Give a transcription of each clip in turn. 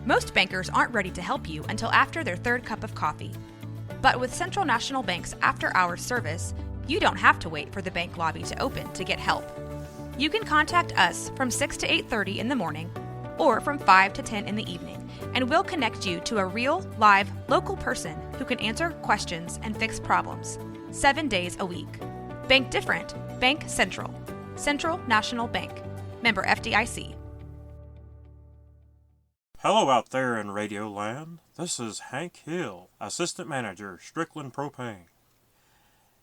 Most bankers aren't ready to help you until after their third cup of coffee. But with Central National Bank's after-hours service, you don't have to wait for the bank lobby to open to get help. You can contact us from 6 to 8:30 in the morning or from 5 to 10 in the evening, and we'll connect you to a real, live, local person who can answer questions and fix problems 7 days a week. Bank different. Bank Central. Central National Bank. Member FDIC. Hello out there in Radio Land. This is Hank Hill, Assistant Manager, Strickland Propane.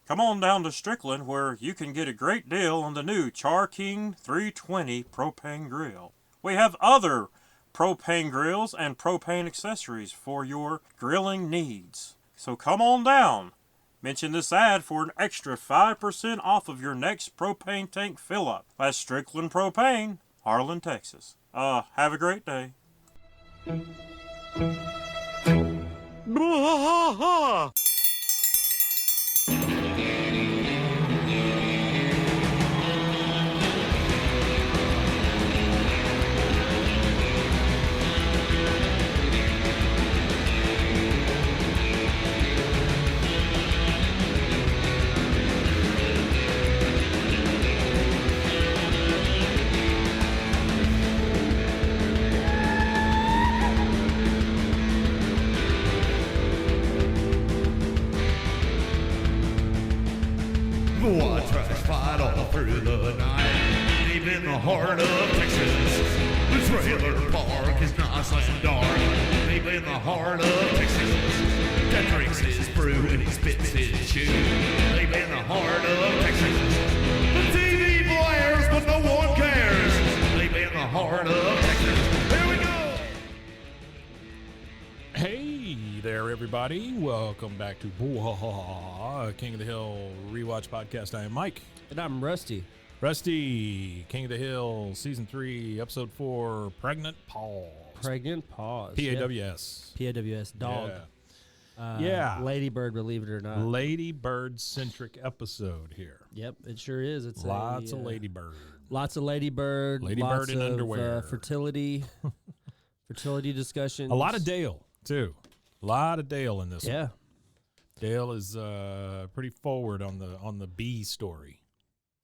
Come on down to Strickland where you can get a great deal on the new Char King 320 propane grill. We have other propane grills and propane accessories for your grilling needs. So come on down. Mention this ad for an extra 5% off of your next propane tank fill-up. That's Strickland Propane, Harlan, Texas. Have a great day. I tried to fight all through the night, deep in the heart of Texas. The trailer park is nice and dark, deep in the heart of Texas. That drinks his brew and he spits his chew, deep in the heart of Texas. The TV blares, but no one cares, deep in the heart of Texas. Here we go! Hey there, everybody. Welcome back to King of the Hill Rewatch Podcast. I am Mike. And I'm Rusty. Rusty, King of the Hill, Season 3, Episode 4, Pregnant Paws. Pregnant Paws. P-A-W-S. P-A-W-S. Dog. Yeah. Ladybird, believe it or not. Ladybird-centric episode here. Yep, it sure is. It's lots of Ladybird. Lots of Ladybird. Ladybird lots in of, underwear. Fertility discussions. A lot of Dale, too. A lot of Dale in this one. Yeah. Dale is pretty forward on the bee story.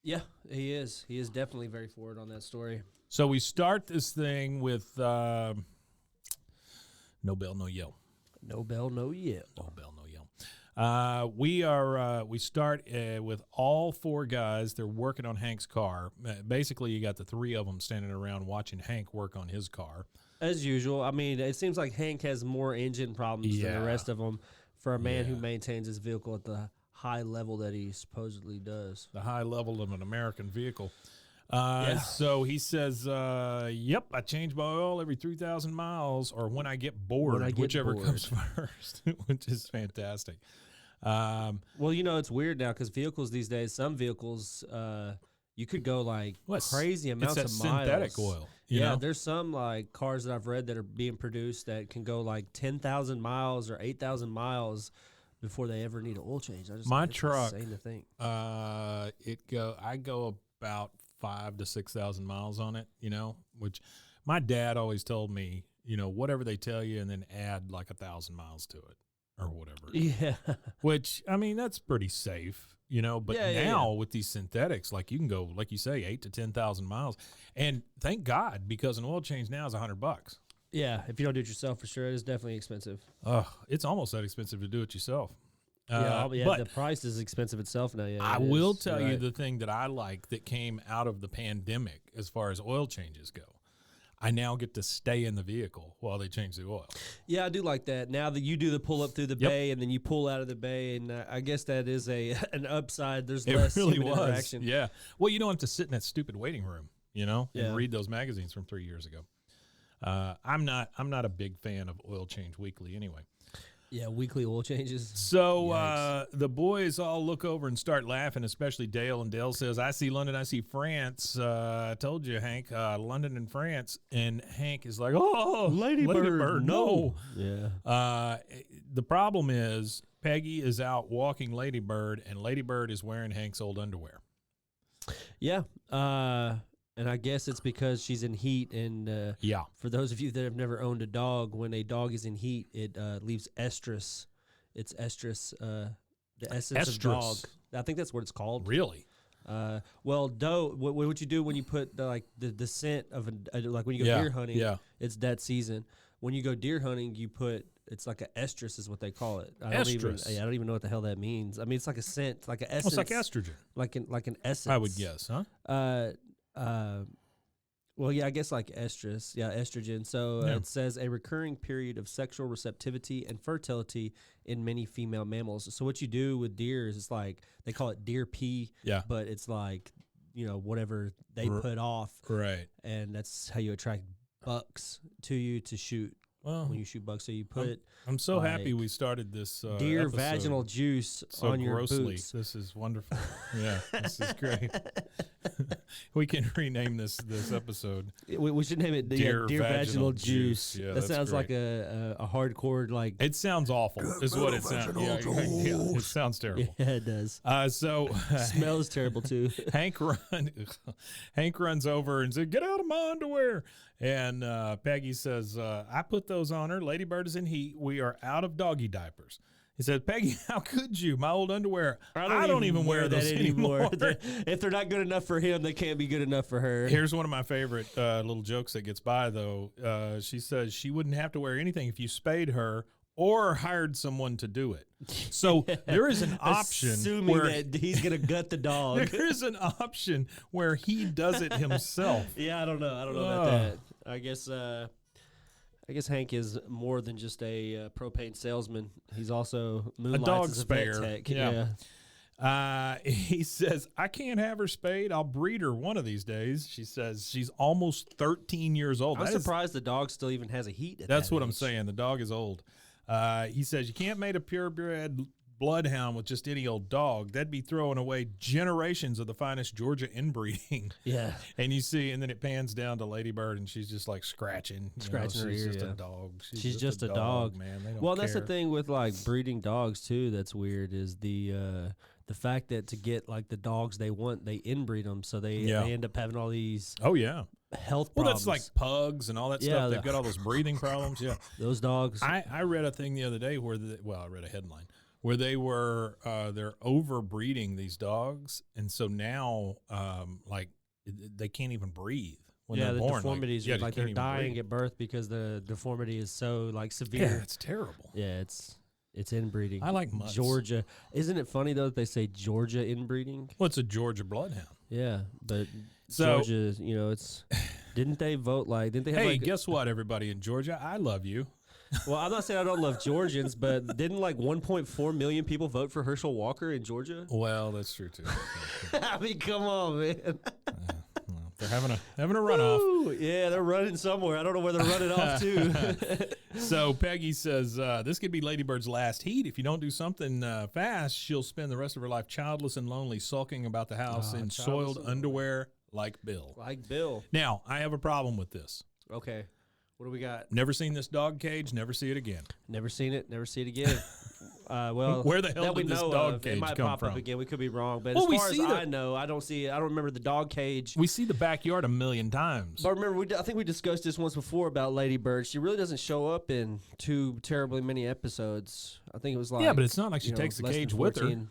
Yeah, he is. He is definitely very forward on that story. So we start this thing with no bell, no yell. No bell, no yell. No bell, no yell. We start with all four guys. They're working on Hank's car. Basically, you got the three of them standing around watching Hank work on his car. As usual. I mean, it seems like Hank has more engine problems than the rest of them for a man who maintains his vehicle at the high level that he supposedly does. The high level of an American vehicle. So he says, yep, I change my oil every 3,000 miles or when I get bored, whichever comes first, which is fantastic. Well, you know, it's weird now because vehicles these days, some vehicles, you could go like crazy amounts of miles. Synthetic oil. You know? There's some like cars that I've read that are being produced that can go like 10,000 miles or 8,000 miles before they ever need an oil change. My truck, insane to think. I go about 5,000 to 6,000 miles on it. You know, which my dad always told me, you know, whatever they tell you, and then add like 1,000 miles to it or whatever. Yeah. Which I mean, that's pretty safe. You know, but now with these synthetics, like you can go, like you say, 8,000 to 10,000 miles, and thank God because an oil change now is $100. Yeah, if you don't do it yourself, for sure, it is definitely expensive. It's almost that expensive to do it yourself. But the price is expensive itself now. Yeah, I will tell you the thing that I like that came out of the pandemic as far as oil changes go. I now get to stay in the vehicle while they change the oil. Yeah, I do like that. Now that you do the pull up through the bay and then you pull out of the bay, and I guess that is an upside. There's less human interaction. Yeah. Well, you don't have to sit in that stupid waiting room, you know, and read those magazines from 3 years ago. I'm not a big fan of Oil Change Weekly anyway. Yeah, weekly oil changes. So the boys all look over and start laughing, especially Dale. And Dale says, I see London, I see France. I told you, Hank, London and France. And Hank is like, oh, Ladybird, no. Yeah. The problem is Peggy is out walking Ladybird, and Ladybird is wearing Hank's old underwear. Yeah. And I guess it's because she's in heat. And Yeah. for those of you that have never owned a dog, when a dog is in heat, it leaves estrus. It's estrus, the essence of dog. I think that's what it's called. Really? Well, doe. What you do when you put the scent of like when you go deer hunting? Yeah. It's that season. When you go deer hunting, you put it's like an estrus is what they call it. I don't even know what the hell that means. I mean, it's like a scent, like an essence. Well, it's like estrogen. Like an essence. I would guess, huh? Well, yeah, I guess like estrus, estrogen. So Yeah. it says a recurring period of sexual receptivity and fertility in many female mammals. So what you do with deer is it's like they call it deer pee, but it's like whatever they put off, Right. and that's how you attract bucks to you to shoot. Well, When you shoot bucks, so you put I'm so happy like, we started this deer episode vaginal juice so on your grossly. boots. This is wonderful. Yeah, this is great. We can rename this episode. We should name it Deer deer vaginal juice. Yeah, that that's sounds great. like a hardcore like. It sounds awful. Is what it sounds. Yeah, it sounds terrible. Yeah, it does. So Smells terrible too. Hank runs over and says, "Get out of my underwear." And Peggy says, "I put those on her. Ladybird is in heat. We are out of doggy diapers." He said, "Peggy, how could you? My old underwear. I don't even wear those anymore." If they're not good enough for him, they can't be good enough for her. Here's one of my favorite little jokes that gets by, though. She says she wouldn't have to wear anything if you spayed her or hired someone to do it. So there is an option Assuming where that he's going to gut the dog. there is an option where he does it himself. Yeah, I don't know. I don't know about that. I guess Hank is more than just a propane salesman. He's also moonlights dog as a vet spayer. tech. Yeah. He says, "I can't have her spayed. I'll breed her one of these days." She says she's almost 13 years old. I'm surprised the dog still even has a heat at That's that what I'm age. saying. The dog is old. He says you can't make a purebred bloodhound with just any old dog. That'd be throwing away generations of the finest Georgia inbreeding. Yeah. And you see, and then it pans down to Ladybird, and she's just like scratching Her she's ear, just yeah. a dog. She's just a dog, man. They don't Well, that's the care. thing with like breeding dogs too. That's weird is the fact that to get like the dogs they want, they inbreed them, so they end up having all these Oh yeah. health Well, problems. that's like pugs and all that Yeah, stuff. They've got all those breathing problems. Yeah. those dogs. I read a thing the other day where I read a headline where they were they're overbreeding these dogs, and so now like they can't even breathe when the they're born. deformities like, are like they they're can't even dying breathe. at birth because the deformity is so like severe. Yeah, it's terrible. Yeah, it's inbreeding. I like mutts. Georgia. Isn't it funny though that they say Georgia inbreeding? Well, it's a Georgia bloodhound. Yeah, but So- Georgia, it's didn't they vote like didn't they have Hey, like guess what, everybody in Georgia? I love you. well, I'm not saying I don't love Georgians, but didn't like 1.4 million people vote for Herschel Walker in Georgia? Well, that's true too. I mean, come on, man. They're having a runoff. Woo! Yeah, they're running somewhere. I don't know where they're running off to. So Peggy says this could be Ladybird's last heat. If you don't do something fast, she'll spend the rest of her life childless and lonely, sulking about the house in soiled underwear like Bill. Like Bill. Now, I have a problem with this. Okay. What do we got? Never seen this dog cage, never see it again. Never seen it. Never see it again. Well, Where the hell that we did this know dog of. cage It might come pop from? up again. We could be wrong, but Well, as we far as see I know, I don't see it. I don't remember the dog cage. We see the backyard a million times. But remember, I think we discussed this once before about Ladybird. She really doesn't show up in too terribly many episodes. I think it was like Yeah, but it's not like she takes the less than cage with her. 14.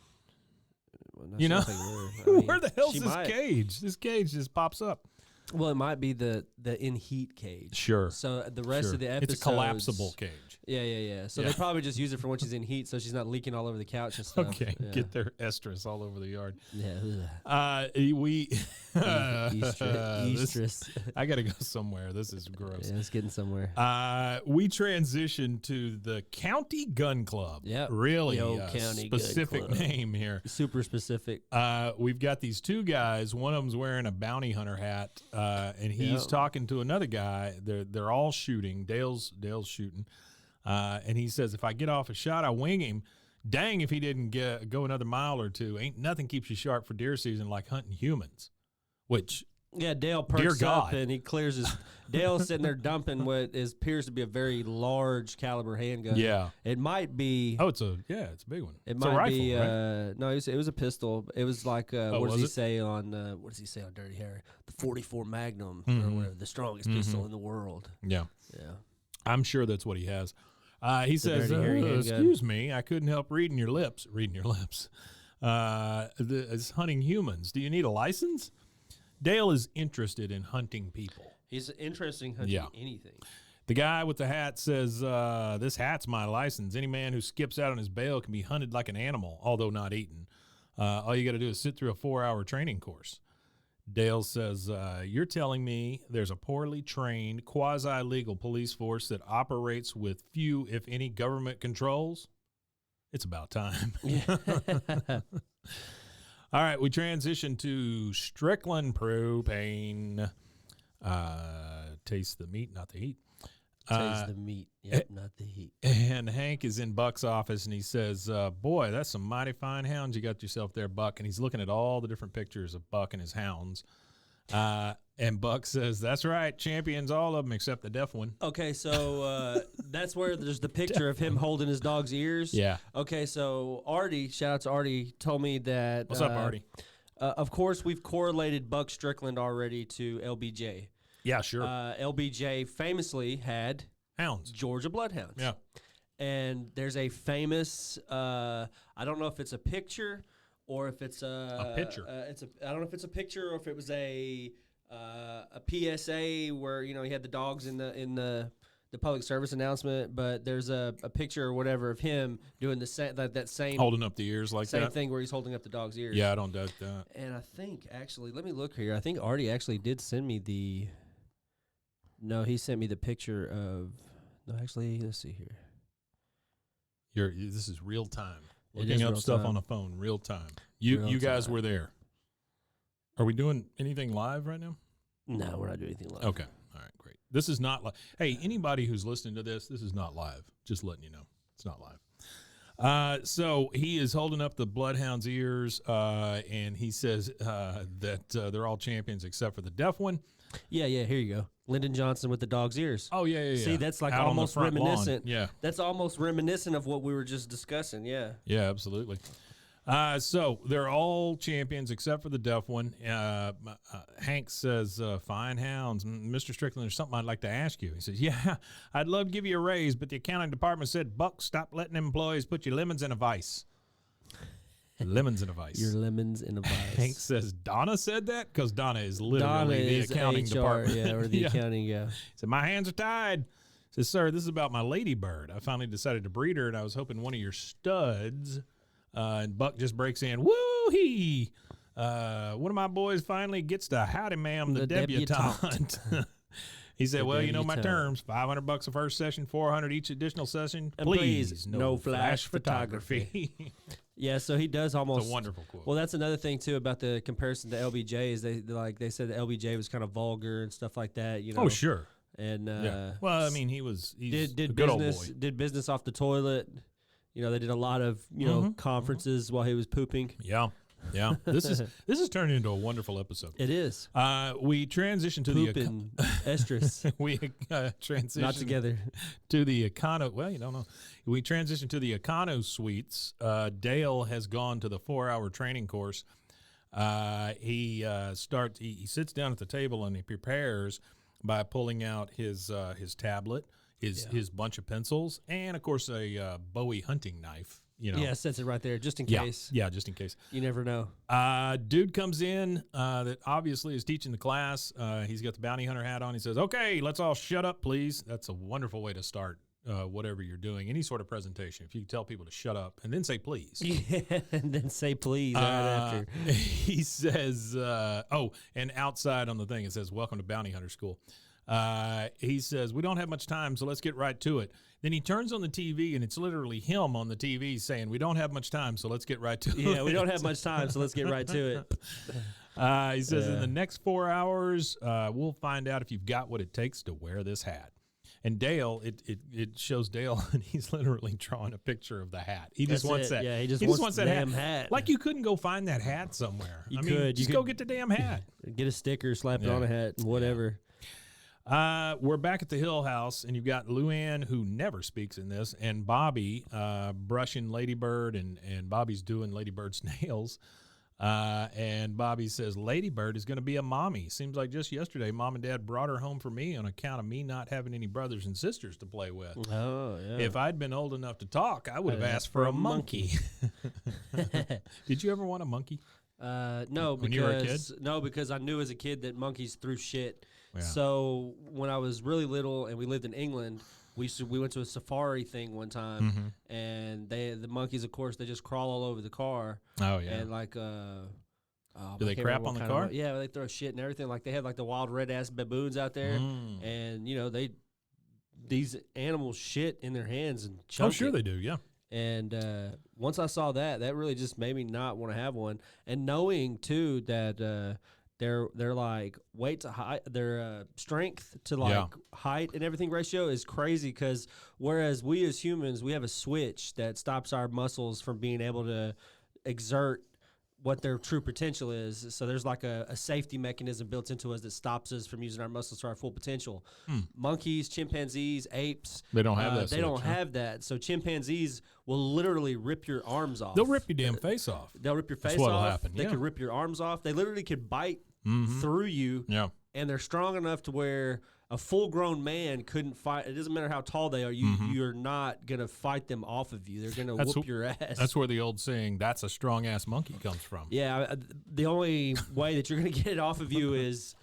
Well, not You know? sure I mean, Where the hell's she this might. cage? This cage just pops up. Well, it might be the in heat cage. Sure. So the rest of the episodes, It's a collapsible cage. Yeah. So Yeah. they probably just use it for when she's in heat, so she's not leaking all over the couch and stuff. Okay, Yeah. get their estrus all over the yard. Yeah. We Estrus. this- I got to go somewhere. This is gross. Yeah, it's getting somewhere. We transitioned to the County Gun Club. Yep. Really The old County Gun specific Club. name here. Super specific. We've got these two guys. One of them's wearing a bounty hunter hat, and he's Yep. talking to another guy. They're all shooting. Dale's shooting, and he says, "If I get off a shot, I wing him. Dang, if he didn't go another mile or two. Ain't nothing keeps you sharp for deer season like hunting humans." Which Yeah, Dale Dear perks up God. and he clears his. Dale's sitting there dumping what appears to be a very large caliber handgun. Yeah. It might be. Oh, it's a big one. It It's might a rifle, be. right? No, it was a pistol. It was like. What was does he it? say on? What does he say on Dirty Harry? The 44 Magnum, or Mhm. whatever, the strongest pistol in the world. Yeah. Yeah. I'm sure that's what he has. He says, Dirty Harry handgun. excuse me, I couldn't help reading your lips. It's hunting humans. Do you need a license? Dale is interested in hunting people. He's interesting hunting anything. The guy with the hat says, this hat's my license. Any man who skips out on his bail can be hunted like an animal, although not eaten. All you got to do is sit through a 4-hour training course. Dale says, you're telling me there's a poorly trained, quasi-legal police force that operates with few, if any, government controls? It's about time. All right, we transition to Strickland propane. Taste the meat, not the heat. Taste the meat, not the heat. And Hank is in Buck's office, and he says, boy, that's some mighty fine hounds you got yourself there, Buck. And he's looking at all the different pictures of Buck and his hounds. And Buck says, that's right, champions, all of them except the deaf one. Okay, so that's where there's the picture of him holding his dog's ears. Yeah. Okay, so Artie, shout out to Artie, told me that. What's up, Artie? Of course, we've correlated Buck Strickland already to LBJ. Yeah, sure. LBJ famously had Hounds. Georgia Bloodhounds. Yeah. And there's a famous, I don't know if it's a picture or if it's a picture. I don't know if it's a picture or if it was a PSA where he had the dogs in the public service announcement, but there's a picture or whatever of him doing the same that same holding up the ears like same that. thing where he's holding up the dog's ears. Yeah, I don't doubt that. And I think actually, let me look here. I think Artie actually did send me the. No, he sent me the picture of. No, actually, let's see here. This is real time. It Looking is up real stuff time. on a phone, real time. You guys were there. Are we doing anything live right now? No, we're not doing anything live. Okay. All right, great. This is not live. Hey, anybody who's listening to this is not live. Just letting you know. It's not live. So he is holding up the Bloodhound's ears, and he says that they're all champions except for the deaf one. Yeah, here you go. Lyndon Johnson with the dog's ears. Oh, yeah. See, that's like Out on the almost front lawn. reminiscent. Yeah. That's almost reminiscent of what we were just discussing. Yeah. Yeah, absolutely. So they're all champions except for the deaf one. Hank says, fine hounds. Mr. Strickland, there's something I'd like to ask you. He says, yeah, I'd love to give you a raise, but the accounting department said, Buck, stop letting employees put your lemons in a vice. Lemons in a vice. Your lemons in a vice. Hank says, Donna said that? Because Donna is literally Donna the is accounting HR, department. yeah, or the Yeah. accounting, yeah. He said, my hands are tied. He says, sir, this is about my Ladybird. I finally decided to breed her, and I was hoping one of your studs. And Buck just breaks in, woo-hee! One of my boys finally gets to howdy, ma'am, the debutante. He said, well, you know my terms. $500 a first session, $400 each additional session. And Please, no flash photography. Yeah, so he does almost. It's a wonderful quote. Well, that's another thing too about the comparison to LBJ is they said that LBJ was kind of vulgar and stuff like that. Oh, sure. And yeah. Well, I mean, he's did a good business old boy. did business off the toilet. They did a lot of conferences while he was pooping. Yeah. This is turning into a wonderful episode. It is. We transition to Poop and estrus. We transition Not together to the Econo. Well, you don't know. We transition to the Econo suites. Dale has gone to the 4-hour training course. He sits down at the table and he prepares by pulling out his tablet, his bunch of pencils, and of course a Bowie hunting knife. Yeah, sets it right there just in case. Yeah, just in case. You never know. Dude comes in that obviously is teaching the class. He's got the bounty hunter hat on. He says, okay, let's all shut up, please. That's a wonderful way to start whatever you're doing, any sort of presentation. If you tell people to shut up and then say please. Yeah, and then say please right after. He says, and outside on the thing it says, welcome to bounty hunter school. He says, we don't have much time, so let's get right to it. Then he turns on the TV, and it's literally him on the TV saying, we don't have much time, so let's get right to it. Yeah, we don't have much time, so let's get right to it. He says, in the next 4 hours, we'll find out if you've got what it takes to wear this hat. And Dale, it shows Dale, and he's literally drawing a picture of the hat. He just That's wants it. that. Yeah, he just wants wants that the damn hat. Like you couldn't go find that hat somewhere. You I mean, could. just You go could get the damn hat. Get a sticker, slap it on a hat, and whatever. We're back at the Hill House, and you've got Luann, who never speaks in this, and Bobby brushing Ladybird, and Bobby's doing Ladybird's nails. And Bobby says, Ladybird is going to be a mommy. Seems like just yesterday, Mom and Dad brought her home for me on account of me not having any brothers and sisters to play with. Oh, yeah. If I'd been old enough to talk, I would have asked for a monkey. Did you ever want a monkey? No, when you were a kid? No, because I knew as a kid that monkeys threw shit. Yeah. So when I was really little and we lived in England, we went to a safari thing one time, and the monkeys, of course, they just crawl all over the car. Oh yeah. And like do they crap on the car? Yeah, they throw shit and everything. Like they have like the wild red ass baboons out there, and you know these animals shit in their hands and chunk Oh sure it. they do. Yeah. And once I saw that really just made me not want to have one. And knowing too that their like weight to height, their strength to like height and everything ratio is crazy. Because whereas we as humans, we have a switch that stops our muscles from being able to exert what their true potential is. So there's like a safety mechanism built into us that stops us from using our muscles to our full potential. Monkeys, chimpanzees, apes, they don't have that. They don't have that. So chimpanzees will literally rip your arms off. They'll rip your damn face off. They'll rip your face what'll off. happen, They yeah. could rip your arms off. They literally could bite through you. Yeah. And they're strong enough to where a full-grown man couldn't fight. It doesn't matter how tall they are. You're not gonna fight them off of you. They're gonna whoop your ass. That's where the old saying "that's a strong ass monkey" comes from. Yeah, the only way that you're gonna get it off of you is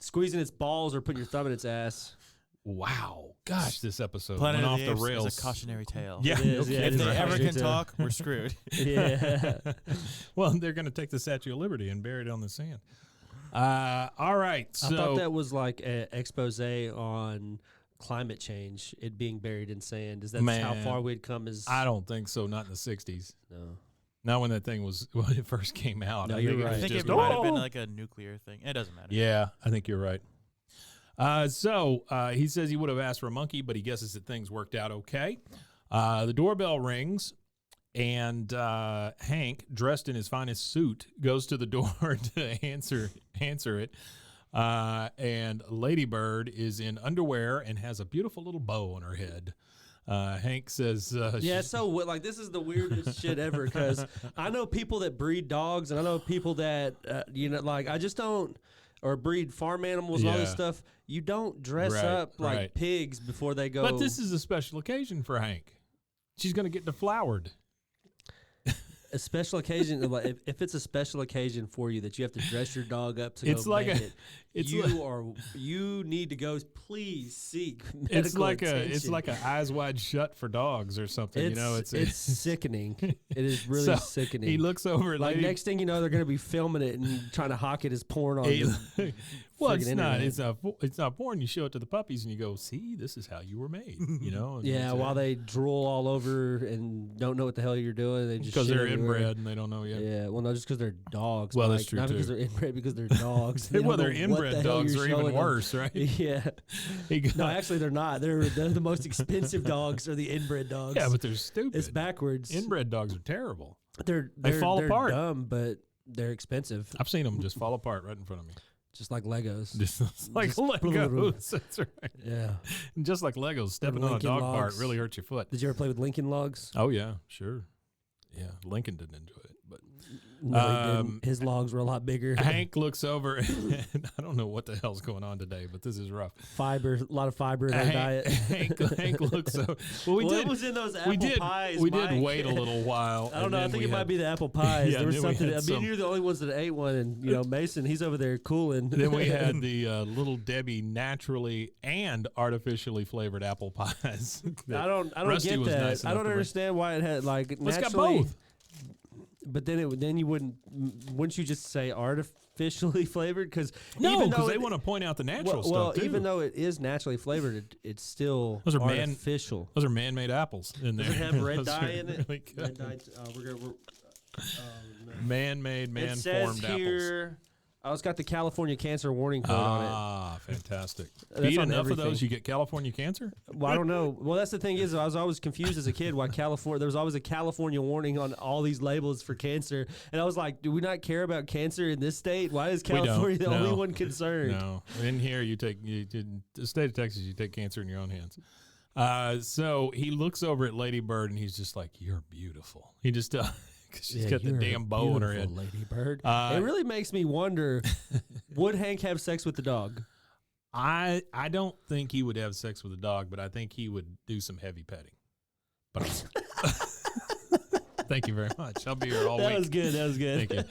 squeezing its balls or putting your thumb in its ass. Wow, gosh, this episode Planet went of off the the Apes rails. is a cautionary tale. Yeah, It is, yeah, If it is they a ever cautionary can tale. talk, we're screwed. Yeah. Well, they're going to take the Statue of Liberty and bury it on the sand. All right, so I thought that was like an expose on climate change, it being buried in sand. Is that how far we'd come? As I don't think so. Not in the '60s. No. Not when that thing was when it first came out. No, I you're think right. I was think just, it might have been like a nuclear thing. It doesn't matter. Yeah, I think you're right. So he says he would have asked for a monkey, but he guesses that things worked out okay. The doorbell rings, and Hank, dressed in his finest suit, goes to the door to answer it. And Ladybird is in underwear and has a beautiful little bow on her head. Hank says, yeah, so like this is the weirdest shit ever, because I know people that breed dogs, and I know people that like I just don't, or breed farm animals and all this stuff. You don't dress up like pigs before they go. But this is a special occasion for Hank. She's going to get deflowered. A special occasion, like if it's a special occasion for you that you have to dress your dog up to It's go like make a- it, it's you need to go. Please seek medical It's like attention. a eyes wide shut for dogs or something. It's sickening. It is really sickening. He looks over at like Lady. next thing you know, they're going to be filming it and trying to hawk it as porn on. the Well, friggin' it's not. internet. It's not porn. You show it to the puppies and you go, "See, this is how you were made." You know. And Yeah, it's, while they drool all over and don't know what the hell you're doing, they just because shit they're everywhere. inbred and they don't know yet. Yeah, well, no, just because they're dogs. Well, Mike. that's true, Not because too. they're inbred, because they're dogs. They Well, don't they're know what inbred the hell dogs you're are even showing them. worse, right? Yeah. He got- No, actually, they're not. They're the most expensive dogs are the inbred dogs. yeah, but they're stupid. it's backwards. Inbred dogs are terrible. They fall they're apart. Dumb, but they're expensive. I've seen them just fall apart right in front of me. Just like Legos. Just like Just Legos. That's right. Yeah. And just like Legos, stepping on a Lincoln dog part logs. really hurts your foot. Did you ever play with Lincoln logs? Oh yeah, sure. Yeah, Lincoln didn't enjoy it, but No, he didn't. His logs were a lot bigger. Hank looks over, and I don't know what the hell's going on today, but this is rough. Fiber, a lot of fiber in their diet. Hank looks over. Well, What was in those apple pies? We Mike? did wait a little while. I don't and know. I then think we it might had- be the apple pies. Yeah, There was then we something. had I mean, some- you're the only ones that ate one, and Mason, he's over there cooling. Then we had the Little Debbie naturally and artificially flavored apple pies. I don't Rusty get was that. nice I enough don't to bring. understand why it had like Well, it's got naturally. both. But then you wouldn't you just say artificially flavored? Because No, because they want to point out the natural well, stuff too. even though it is naturally flavored, it's still Those are artificial. Those are man-made apples in there. Does it have red Those dye are in it? really good. Red dye. We're Man-made, It man-formed says apples. here. Oh, it's got the California cancer warning code on it. Ah, fantastic. That's Eat on enough everything. of those, you get California cancer? Well, I don't know. Well, that's the thing is, I was always confused as a kid why there was always a California warning on all these labels for cancer, and I was like, do we not care about cancer in this state? Why is California the only one concerned? No, in here the state of Texas, you take cancer in your own hands. So he looks over at Ladybird and he's just like, "You're beautiful." He just because she's got the damn bow on her head. Ladybird. It really makes me wonder: would Hank have sex with the dog? I don't think he would have sex with a dog, but I think he would do some heavy petting. But thank you very much. I'll be here all week. That was good. Thank you.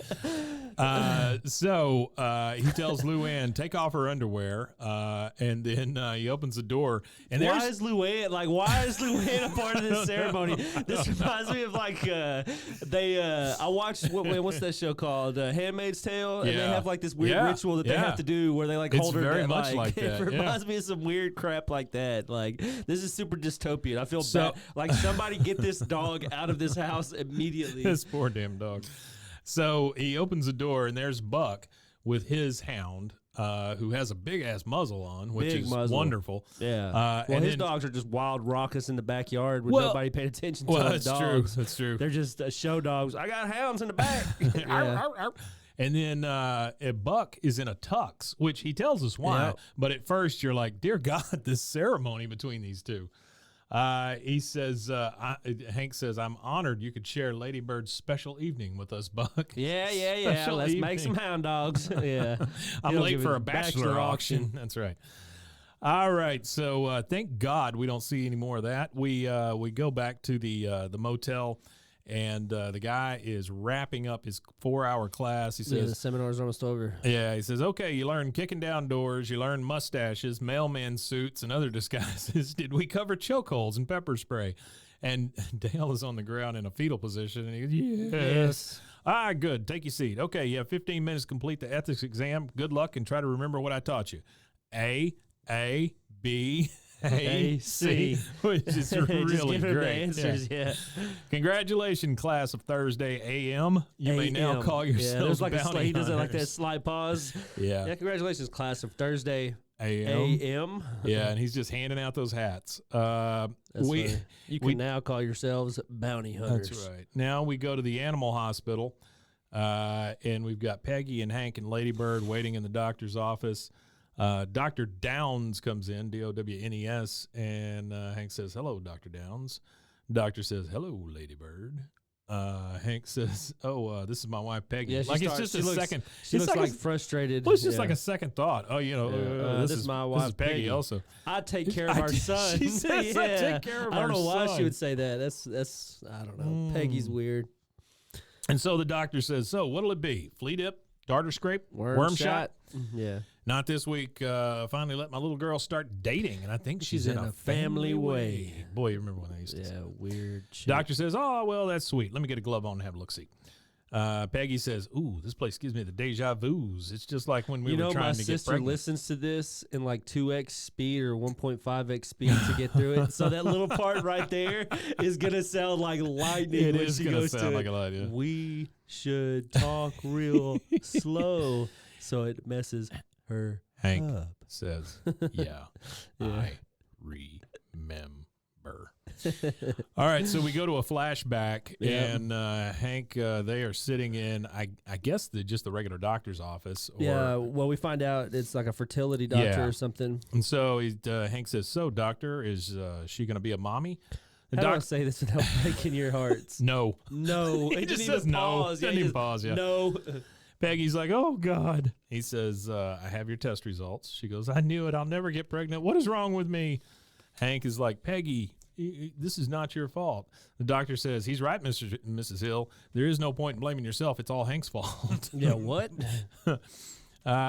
So he tells Luann, take off her underwear, and then he opens the door. And why is Luann a part of this ceremony? This reminds me of I watched what's that show called? Handmaid's Tale, and they have like this weird ritual that they have to do where they hold her very down. much like that. It reminds me of some weird crap like that. Like this is super dystopian. I feel bad. Like somebody get this dog out of this house immediately. This poor damn dog. So he opens the door, and there's Buck with his hound, who has a big-ass muzzle on, which is wonderful. Yeah. Well, his dogs are just wild raucous in the backyard with nobody paying attention to them that's dogs. True. That's true. They're just show dogs. I got hounds in the back. And then Buck is in a tux, which he tells us why. Yep. But at first, you're like, dear God, this ceremony between these two. He says, Hank says, I'm honored you could share Ladybird's special evening with us, Buck. Yeah. Special Let's make some evening. hound dogs. Yeah. I'm late for a bachelor auction. That's right. All right. So thank God we don't see any more of that. We go back to the motel. And the guy is wrapping up his 4-hour class. He says, the seminar's almost over. Yeah, he says, okay, you learn kicking down doors, you learn mustaches, mailman suits, and other disguises. Did we cover chokeholds and pepper spray? And Dale is on the ground in a fetal position, and he goes, yes. Ah, good. Take your seat. Okay, you have 15 minutes to complete the ethics exam. Good luck, and try to remember what I taught you. A, B, A, C, which is really great. The answers, yeah. Congratulations, class of Thursday AM. You may now call yourselves like bounty he does it like that hunters. slide pause. Yeah. Congratulations, class of Thursday AM. Yeah, and he's just handing out those hats. You can now call yourselves bounty hunters. That's right. Now we go to the animal hospital, and we've got Peggy and Hank and Ladybird waiting in the doctor's office. Dr. Downs comes in, Downes, and Hank says, hello, Dr. Downs. Doctor says, hello, Ladybird. Hank says, this is my wife, Peggy. Yeah, it's just a second. She looks like frustrated. Well, it's just like a second thought. Oh, this is my wife, this is Peggy also. I take care of our son. She says, I take care of our son. I don't know why she would say that. That's I don't know. Peggy's weird. And so the doctor says, so what'll it be? Flea dip? Darter scrape? Worm shot? Yeah. Not this week. Finally let my little girl start dating, and I think she's in a family way. Boy, you remember when they used to say. Yeah, weird shit. Doctor says, oh, well, that's sweet. Let me get a glove on and have a look-see. Peggy says, ooh, this place gives me the deja vus. It's just like when we were trying to get pregnant. My sister listens to this in like 2x speed or 1.5x speed to get through it. So that little part right there is going to sound like lightning when she goes to like a light, yeah. We should talk real slow so it messes her Hank up. says, yeah. I remember. All right, so we go to a flashback, and Hank, they are sitting in, I guess, just the regular doctor's office. Well, we find out it's like a fertility doctor or something. And so Hank says, so, doctor, is she going to be a mommy? How do I say this without breaking your hearts? No. He just says no. Pause. Doesn't even pause, yeah. No. Peggy's like, oh, God. He says, I have your test results. She goes, I knew it. I'll never get pregnant. What is wrong with me? Hank is like, Peggy, this is not your fault. The doctor says, he's right, Mrs. Hill. There is no point in blaming yourself. It's all Hank's fault. Yeah, what?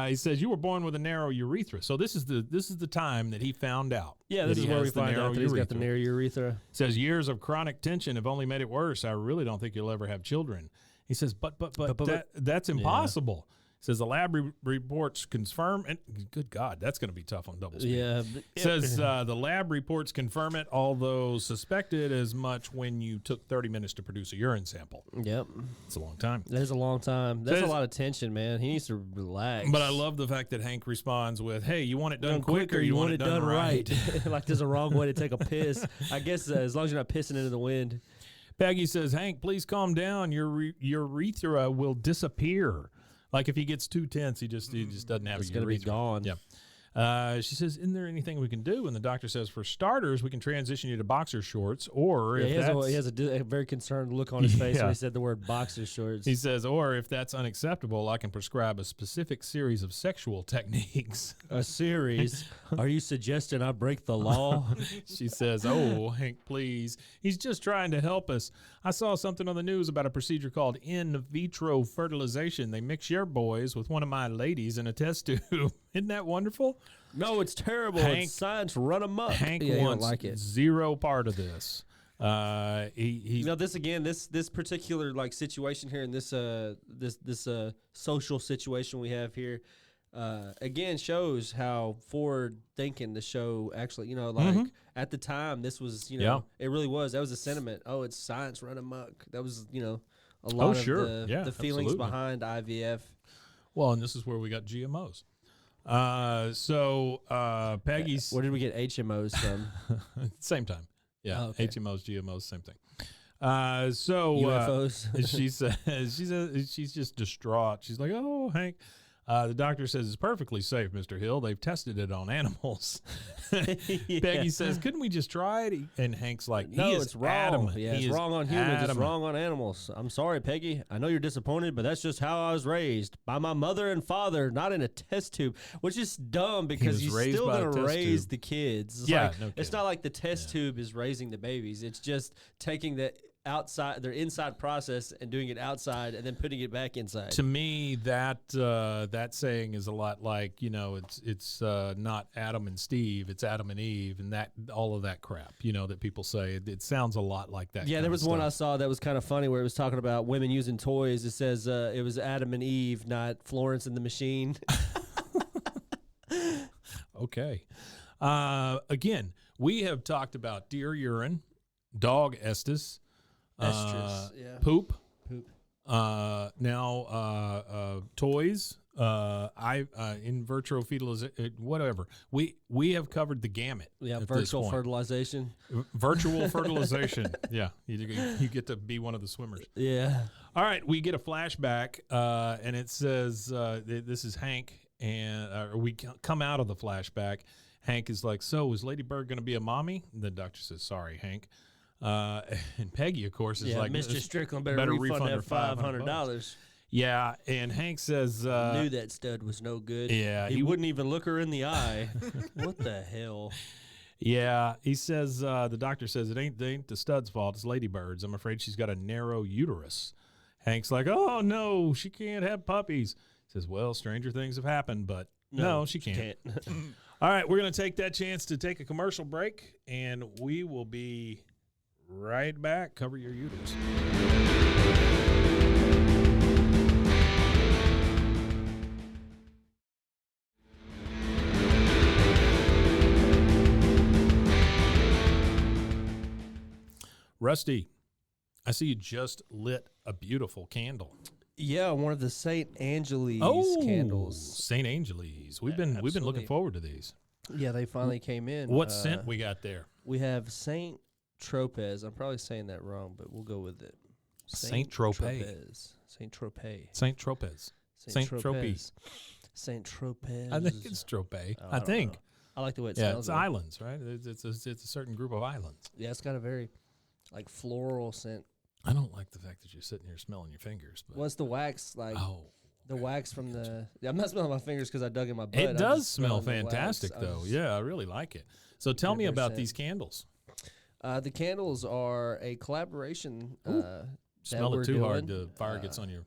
He says, you were born with a narrow urethra. So this is the time that he found out. Yeah, this is where we find out that he's got the narrow urethra. Says, years of chronic tension have only made it worse. I really don't think you'll ever have children. He says, but that's impossible. Says the lab reports confirm, and good God, that's going to be tough on double speed. Yeah. Says the lab reports confirm it, although suspected as much when you took 30 minutes to produce a urine sample. Yep. It's a long time. There's a long time. That's a lot of tension, man. He needs to relax. But I love the fact that Hank responds with, "Hey, you want it done quick or you want it done right?" Like there's a wrong way to take a piss. I guess as long as you're not pissing into the wind. Peggy says, "Hank, please calm down. Your urethra will disappear." Like if he gets too tense, he just doesn't have It's a urethra. going to be gone. Yeah. She says, "Isn't there anything we can do?" And the doctor says, "For starters, we can transition you to boxer shorts, or if he has a very concerned look on his face when he said the word boxer shorts." He says, "Or if that's unacceptable, I can prescribe a specific series of sexual techniques." A series? Are you suggesting I break the law? She says, "Oh, Hank, please. He's just trying to help us. I saw something on the news about a procedure called in vitro fertilization. They mix your boys with one of my ladies in a test tube. Isn't that wonderful?" No, it's terrible. Hank, it's science run amok. Hank wants zero part of this. He this particular like situation here in this social situation we have here again shows how forward thinking the show actually, at the time this was, it really was. That was the sentiment. Oh, it's science run amok. That was, a lot of the feelings behind IVF. Well, and this is where we got GMOs. Peggy's. Where did we get HMOs from? Same time. Yeah. Oh, okay. HMOs, GMOs, same thing. UFOs. She says she's just distraught. She's like, "Oh, Hank." The doctor says it's perfectly safe, Mr. Hill. They've tested it on animals. Peggy says, "Couldn't we just try it?" And Hank's like, "No, it's wrong. Adamant. Yeah, it's wrong on humans. It's wrong on animals. I'm sorry, Peggy. I know you're disappointed, but that's just how I was raised by my mother and father, not in a test tube," which is dumb because you're still going to raise the kids. It's not like the test tube is raising the babies. It's just taking their inside process and doing it outside and then putting it back inside. To me, that saying is a lot like, it's not Adam and Steve, it's Adam and Eve, and that all of that crap, that people say. It sounds a lot like that. Yeah, there was one I saw that was kind of funny where it was talking about women using toys. It says it was Adam and Eve, not Florence and the Machine. Okay. Again, we have talked about deer urine, dog estrus, poop. Now toys. In vitro fertilization, whatever. We have covered the gamut. Yeah, virtual fertilization. Virtual fertilization. Yeah, you get to be one of the swimmers. Yeah. All right, we get a flashback, and it says this is Hank, and we come out of the flashback. Hank is like, "So is Ladybird going to be a mommy?" And the doctor says, "Sorry, Hank." And Peggy, of course, is like, "Mr. Strickland better refund that $500. Yeah, and Hank says, "Knew that stud was no good." Yeah, he wouldn't even look her in the eye. What the hell? Yeah, he says the doctor says it ain't the stud's fault. It's Ladybird's. I'm afraid she's got a narrow uterus. Hank's like, "Oh no, she can't have puppies." He says, "Well, stranger things have happened, but no, she can't." All right, we're gonna take that chance to take a commercial break, and we will be right back. Cover your uterus. Rusty, I see you just lit a beautiful candle. Yeah, one of the St. Angeles candles. St. Angeles. We've been looking forward to these. Yeah, they finally came in. What scent we got there? We have St. Tropez. I'm probably saying that wrong, but we'll go with it. St. Tropez. St. Tropez. St. Tropez. St. Tropez. St. Tropez. I think it's Tropez. I think. Know. I like the way it sounds. Yeah, it's islands, right? It's a certain group of islands. Yeah, it's got a very floral scent. I don't like the fact that you're sitting here smelling your fingers. But what's the wax like? Oh, the wax from the. Yeah, I'm not smelling my fingers because I dug in my butt. It does smell fantastic, though. Yeah, I really like it. So tell me about these candles. The candles are a collaboration. Smell it too hard, the fire gets on your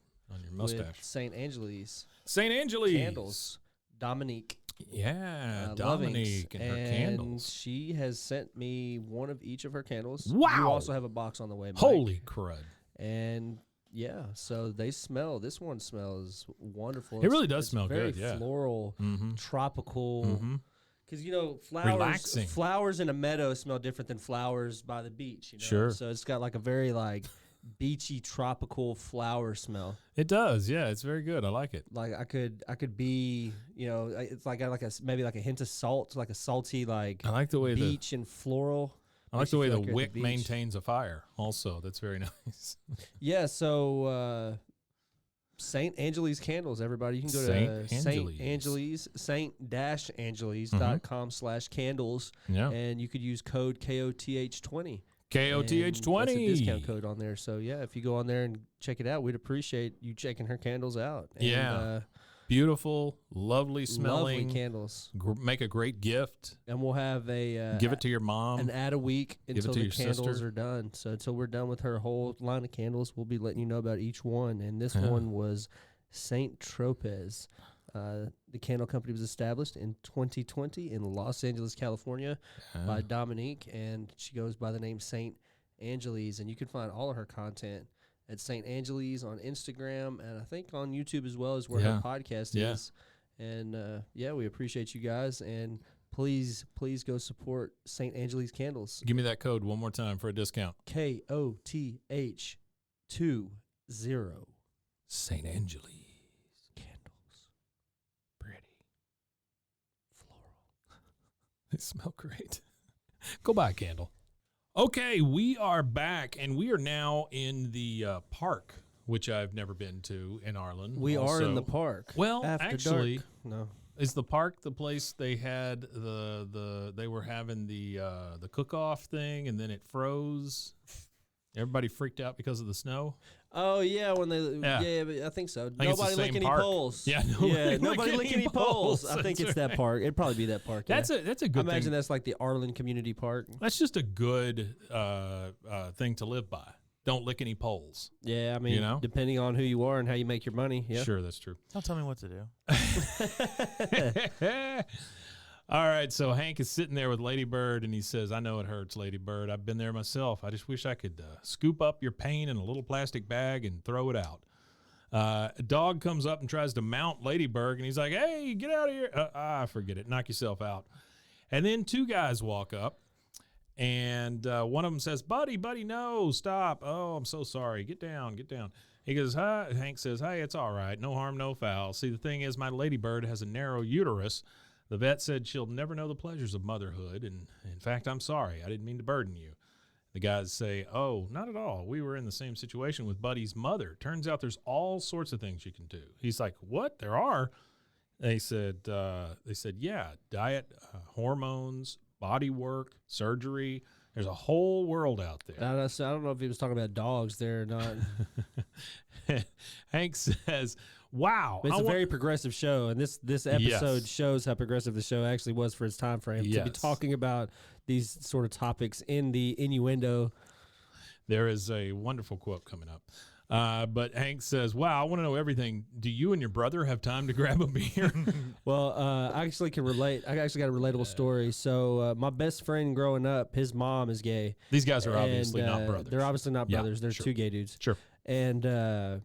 mustache. With St. Angeles. St. Angeles candles. Dominique. Yeah, Dominique and her candles. She has sent me one of each of her candles. Wow! You also have a box on the way, Mike. Holy crud! And Yeah, so this one smells wonderful. It really does it's smell very good, yeah. floral, tropical. Because, Relaxing. flowers in a meadow smell different than flowers by the beach. Sure. So it's got like a very beachy, tropical flower smell. It does, yeah. It's very good. I like it. Like I could be, it's like got maybe like a hint of salt, like a salty I like the way beach and floral. I like Makes the you way feel the like you're at wick beach. maintains a fire. Also, that's very nice. Yeah. So St. Angeles Candles, everybody. You can go to St. Angeles. Saint-Angeles.com/candles, and you could use code KOTH20. KOTH20. That's a discount code on there. So, yeah, if you go on there and check it out, we'd appreciate you checking her candles out. And, beautiful, lovely smelling. Lovely candles. Make a great gift. And we'll have give it to your mom. An ad a week until the candles sister. are done. So until we're done with her whole line of candles, we'll be letting you know about each one. And this one was St. Tropez. The candle company was established in 2020 in Los Angeles, California by Dominique, and she goes by the name St. Angeles. And you can find all of her content at St. Angeles on Instagram, and I think on YouTube as well, is where her podcast is. And we appreciate you guys, and please go support St. Angeles Candles. Give me that code one more time for a discount. KOTH20. St. Angeles Candles. Pretty. Floral. They smell great. Go buy a candle. Okay, we are back, and we are now in the park, which I've never been to in Arlen. We are in the park. Well, After actually, dark. No. Is the park the place they had they were having the cook-off thing, and then it froze? Everybody freaked out because of the snow. Oh yeah, when I think so. Nobody lick any park. poles. Yeah, nobody lick any poles. I think it's that park. It'd probably be that park. That's a good. I imagine that's like the Arlen Community Park. That's just a good thing to live by. Don't lick any poles. Yeah, I mean, depending on who you are and how you make your money. Yeah, sure, that's true. Don't tell me what to do. All right, so Hank is sitting there with Ladybird, and he says, I know it hurts, Ladybird. I've been there myself. I just wish I could scoop up your pain in a little plastic bag and throw it out. A dog comes up and tries to mount Ladybird, and he's like, hey, get out of here. Forget it. Knock yourself out. And then two guys walk up, and one of them says, buddy, no, stop. Oh, I'm so sorry. Get down. He goes, hi. Hank says, hey, it's all right. No harm, no foul. See, the thing is, my Ladybird has a narrow uterus. The vet said she'll never know the pleasures of motherhood, and in fact, I'm sorry. I didn't mean to burden you. The guys say, oh, not at all. We were in the same situation with Buddy's mother. Turns out there's all sorts of things you can do. He's like, what? There are? They said, yeah, diet, hormones, body work, surgery. There's a whole world out there. I don't know if he was talking about dogs there or not. Hank says, wow. It's a very progressive show, and this episode shows how progressive the show actually was for its time frame. To be talking about these sort of topics in the innuendo. There is a wonderful quote coming up. But Hank says, wow, I want to know everything. Do you and your brother have time to grab a beer? Well, I actually can relate. I actually got a relatable story. So my best friend growing up, his mom is gay. These guys are obviously not brothers. They're obviously not brothers. They're two gay dudes. Sure. And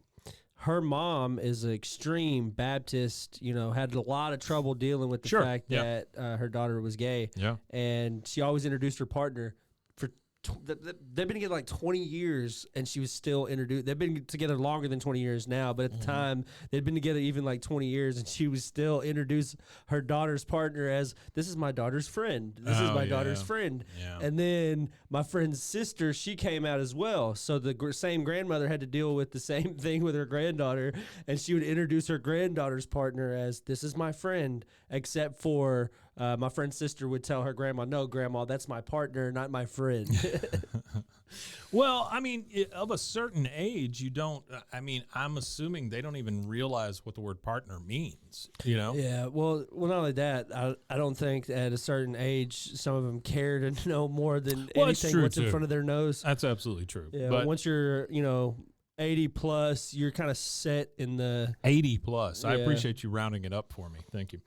her mom is an extreme Baptist, had a lot of trouble dealing with the fact that her daughter was gay. Yeah. And she always introduced her partner. They've been together like 20 years, and she was still introduced. They've been together longer than 20 years now, but at the time, they'd been together even like 20 years, and she was still introduced her daughter's partner as, this is my daughter's friend. This is my daughter's friend. Yeah. And then my friend's sister, she came out as well. So the same grandmother had to deal with the same thing with her granddaughter, and she would introduce her granddaughter's partner as, this is my friend, except for my friend's sister would tell her grandma, no, grandma, that's my partner, not my friend. Well, I mean, of a certain age, you don't, I'm assuming they don't even realize what the word partner means, Yeah, well, not only that, I don't think at a certain age, some of them care to know more than anything what's in front of their nose. That's absolutely true. Yeah, but once you're, 80 plus, you're kind of set in the 80 plus. I appreciate you rounding it up for me. Thank you.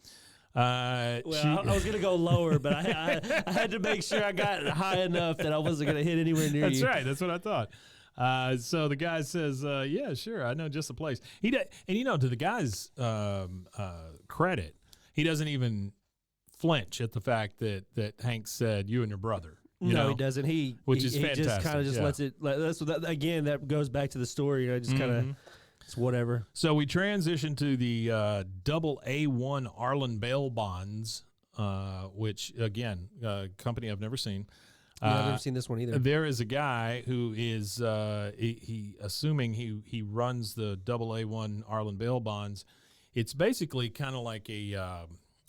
I was going to go lower, but I had to make sure I got high enough that I wasn't going to hit anywhere near you. That's right. That's what I thought. So the guy says, yeah, sure, I know just the place. And to the guy's credit, he doesn't even flinch at the fact that Hank said you and your brother. He doesn't. Which is he fantastic. Just kind of just lets it. Again, that goes back to the story. Just kind of it's whatever. So we transition to the double A1 Arlen bail bonds, which again, company I've never seen. I've never seen this one either. There is a guy who is he assuming he runs the double A1 Arlen bail bonds. It's basically kind of like a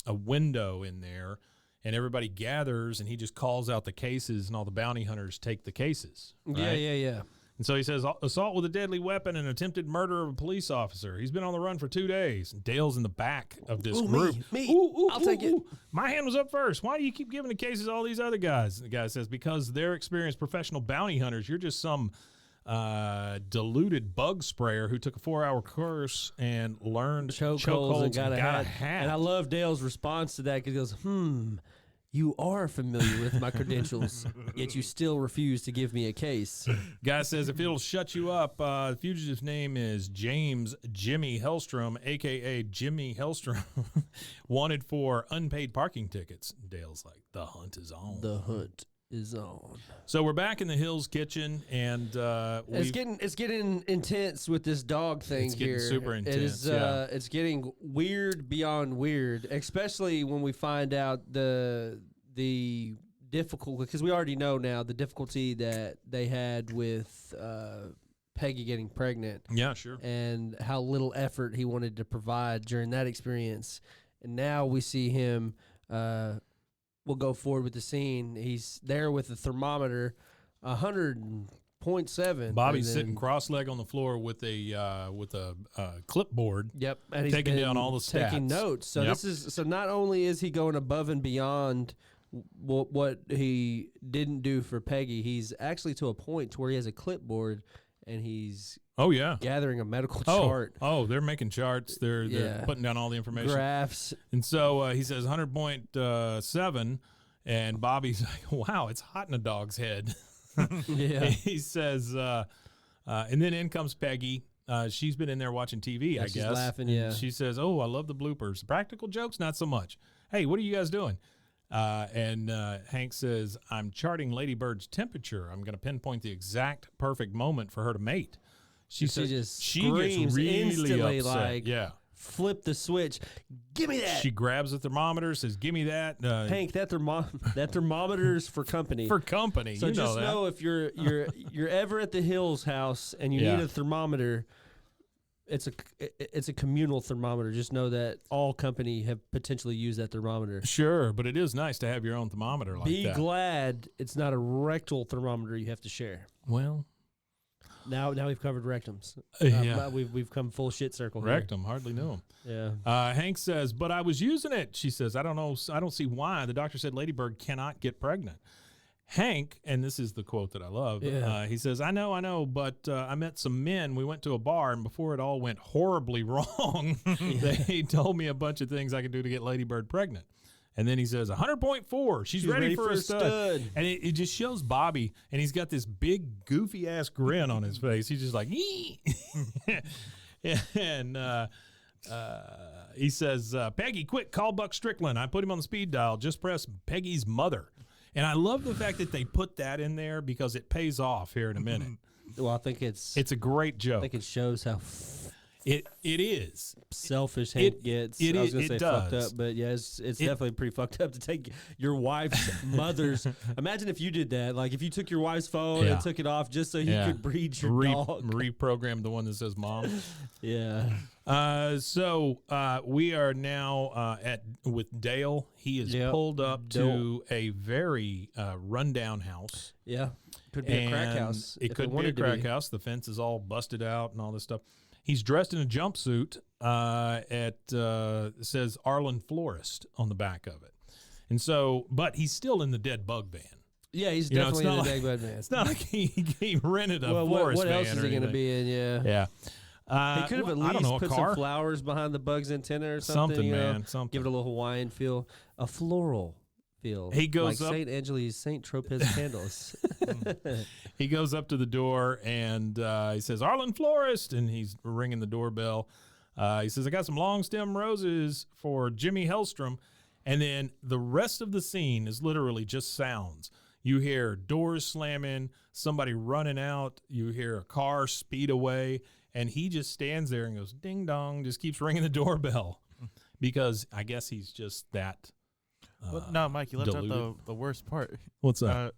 window in there, and everybody gathers, and he just calls out the cases, and all the bounty hunters take the cases. Right? Yeah. And so he says, assault with a deadly weapon and attempted murder of a police officer. He's been on the run for 2 days. And Dale's in the back of this group. Me. I'll take it. My hand was up first. Why do you keep giving the cases to all these other guys? And the guy says, because they're experienced professional bounty hunters. You're just some diluted bug sprayer who took a 4-hour course and learned chokeholds and got a hat. And I love Dale's response to that because he goes, you are familiar with my credentials, yet you still refuse to give me a case. Guy says if it'll shut you up, the fugitive's name is James Jimmy Hellstrom, a.k.a. Jimmy Hellstrom, wanted for unpaid parking tickets. Dale's like, the hunt is on. The hunt is on. So we're back in the Hills kitchen, and it's getting intense with this dog thing. It's getting super intense. It's getting weird beyond weird, especially when we find out the difficult, because we already know now the difficulty that they had with Peggy getting pregnant. Yeah, sure. And how little effort he wanted to provide during that experience, and now we see him. We'll go forward with the scene. He's there with the thermometer, 100.7. Bobby's sitting cross-legged on the floor with a clipboard. Yep, and he's taking down all the stats, taking notes. So so not only is he going above and beyond what he didn't do for Peggy, he's actually to a point to where he has a clipboard and he's gathering a medical chart. Oh, they're making charts. They're putting down all the information. Graphs. And so he says 100.7, and Bobby's like, wow, it's hot in a dog's head. Yeah. He says, and then in comes Peggy. She's been in there watching TV, I guess. She's laughing, and she says, oh, I love the bloopers. Practical jokes, not so much. Hey, what are you guys doing? And Hank says, I'm charting Ladybird's temperature. I'm going to pinpoint the exact perfect moment for her to mate. She just she screams gets really instantly, upset. like, flip the switch. Give me that. She grabs the thermometer, says, give me that. Hank, that thermometer's for company. For company. So just know if you're ever at the Hills house and you need a thermometer, it's a communal thermometer. Just know that all company have potentially used that thermometer. Sure, but it is nice to have your own thermometer like that. Be glad it's not a rectal thermometer you have to share. Well, now we've covered rectums. We've come full shit circle. Rectum, hardly knew him. Yeah. Hank says, but I was using it. She says, I don't know. I don't see why. The doctor said Ladybird cannot get pregnant. Hank, and this is the quote that I love, he says, I know, but I met some men. We went to a bar, and before it all went horribly wrong, they told me a bunch of things I could do to get Ladybird pregnant. And then he says, 100.4. She's ready for a stud. And it just shows Bobby, and he's got this big, goofy-ass grin on his face. He's just like, ee. And he says, Peggy, quick, call Buck Strickland. I put him on the speed dial. Just press Peggy's mother. And I love the fact that they put that in there because it pays off here in a minute. Well, I think it's a great joke. I think it shows how it is selfish Hank gets. I was going to say does. fucked up, but yeah, it's definitely pretty fucked up to take your wife's mother's. Imagine if you did that. Like if you took your wife's phone and took it off just so you could breed your dog. Reprogram the one that says mom. Yeah. So we are now with Dale. He is pulled up to a very rundown house. Yeah. Could be a crack house. It could be a crack house. The fence is all busted out and all this stuff. He's dressed in a jumpsuit. Says Arlen Florist on the back of it. And so, but he's still in the dead bug van. Yeah, he's definitely in the dead bug van. It's not like he rented a florist van. What else is he going to be in? Yeah. He could have at least put some flowers behind the bug's antenna or something. Something. Give it a little Hawaiian feel. A floral feel. He goes like up. St. Angeli's St. Tropez candles. He goes up to the door and he says, "Arlen Florist," and he's ringing the doorbell. He says, "I got some long stem roses for Jimmy Hellstrom." And then the rest of the scene is literally just sounds. You hear doors slamming, somebody running out. You hear a car speed away, and he just stands there and goes, ding dong, just keeps ringing the doorbell because I guess he's just that. Well, no, Mike, you left deluded. out the worst part. What's that?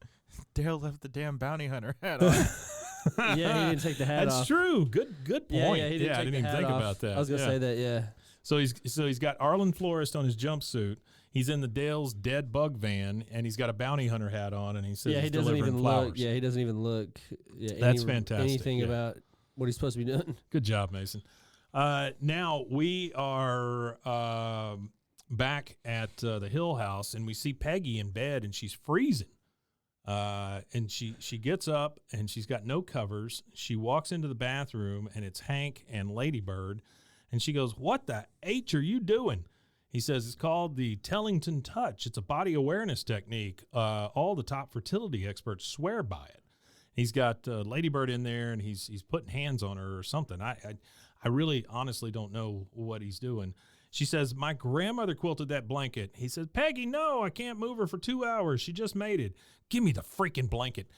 Dale left the damn bounty hunter hat on. Yeah, he didn't take the hat off. That's true. Good point. Yeah, he didn't I take didn't the even hat think off. about that. I was gonna say that. Yeah. So he's got Arlen Florist on his jumpsuit. He's in the Dale's dead bug van, and he's got a bounty hunter hat on, and he says Yeah, he's he doesn't delivering even flowers. look. Yeah, he doesn't even look. Yeah, That's fantastic, Anything yeah. about what he's supposed to be doing? Good job, Mason. Now we are back at the Hill House, and we see Peggy in bed, and she's freezing. And she gets up, and she's got no covers. She walks into the bathroom, and it's Hank and Ladybird, and she goes, "What the H are you doing?" He says, "It's called the Tellington Touch. It's a body awareness technique. All the top fertility experts swear by it." He's got Ladybird in there, and he's putting hands on her or something. I really honestly don't know what he's doing. She says, "My grandmother quilted that blanket." He says, "Peggy, no, I can't move her for 2 hours. She just made it. Give me the freaking blanket."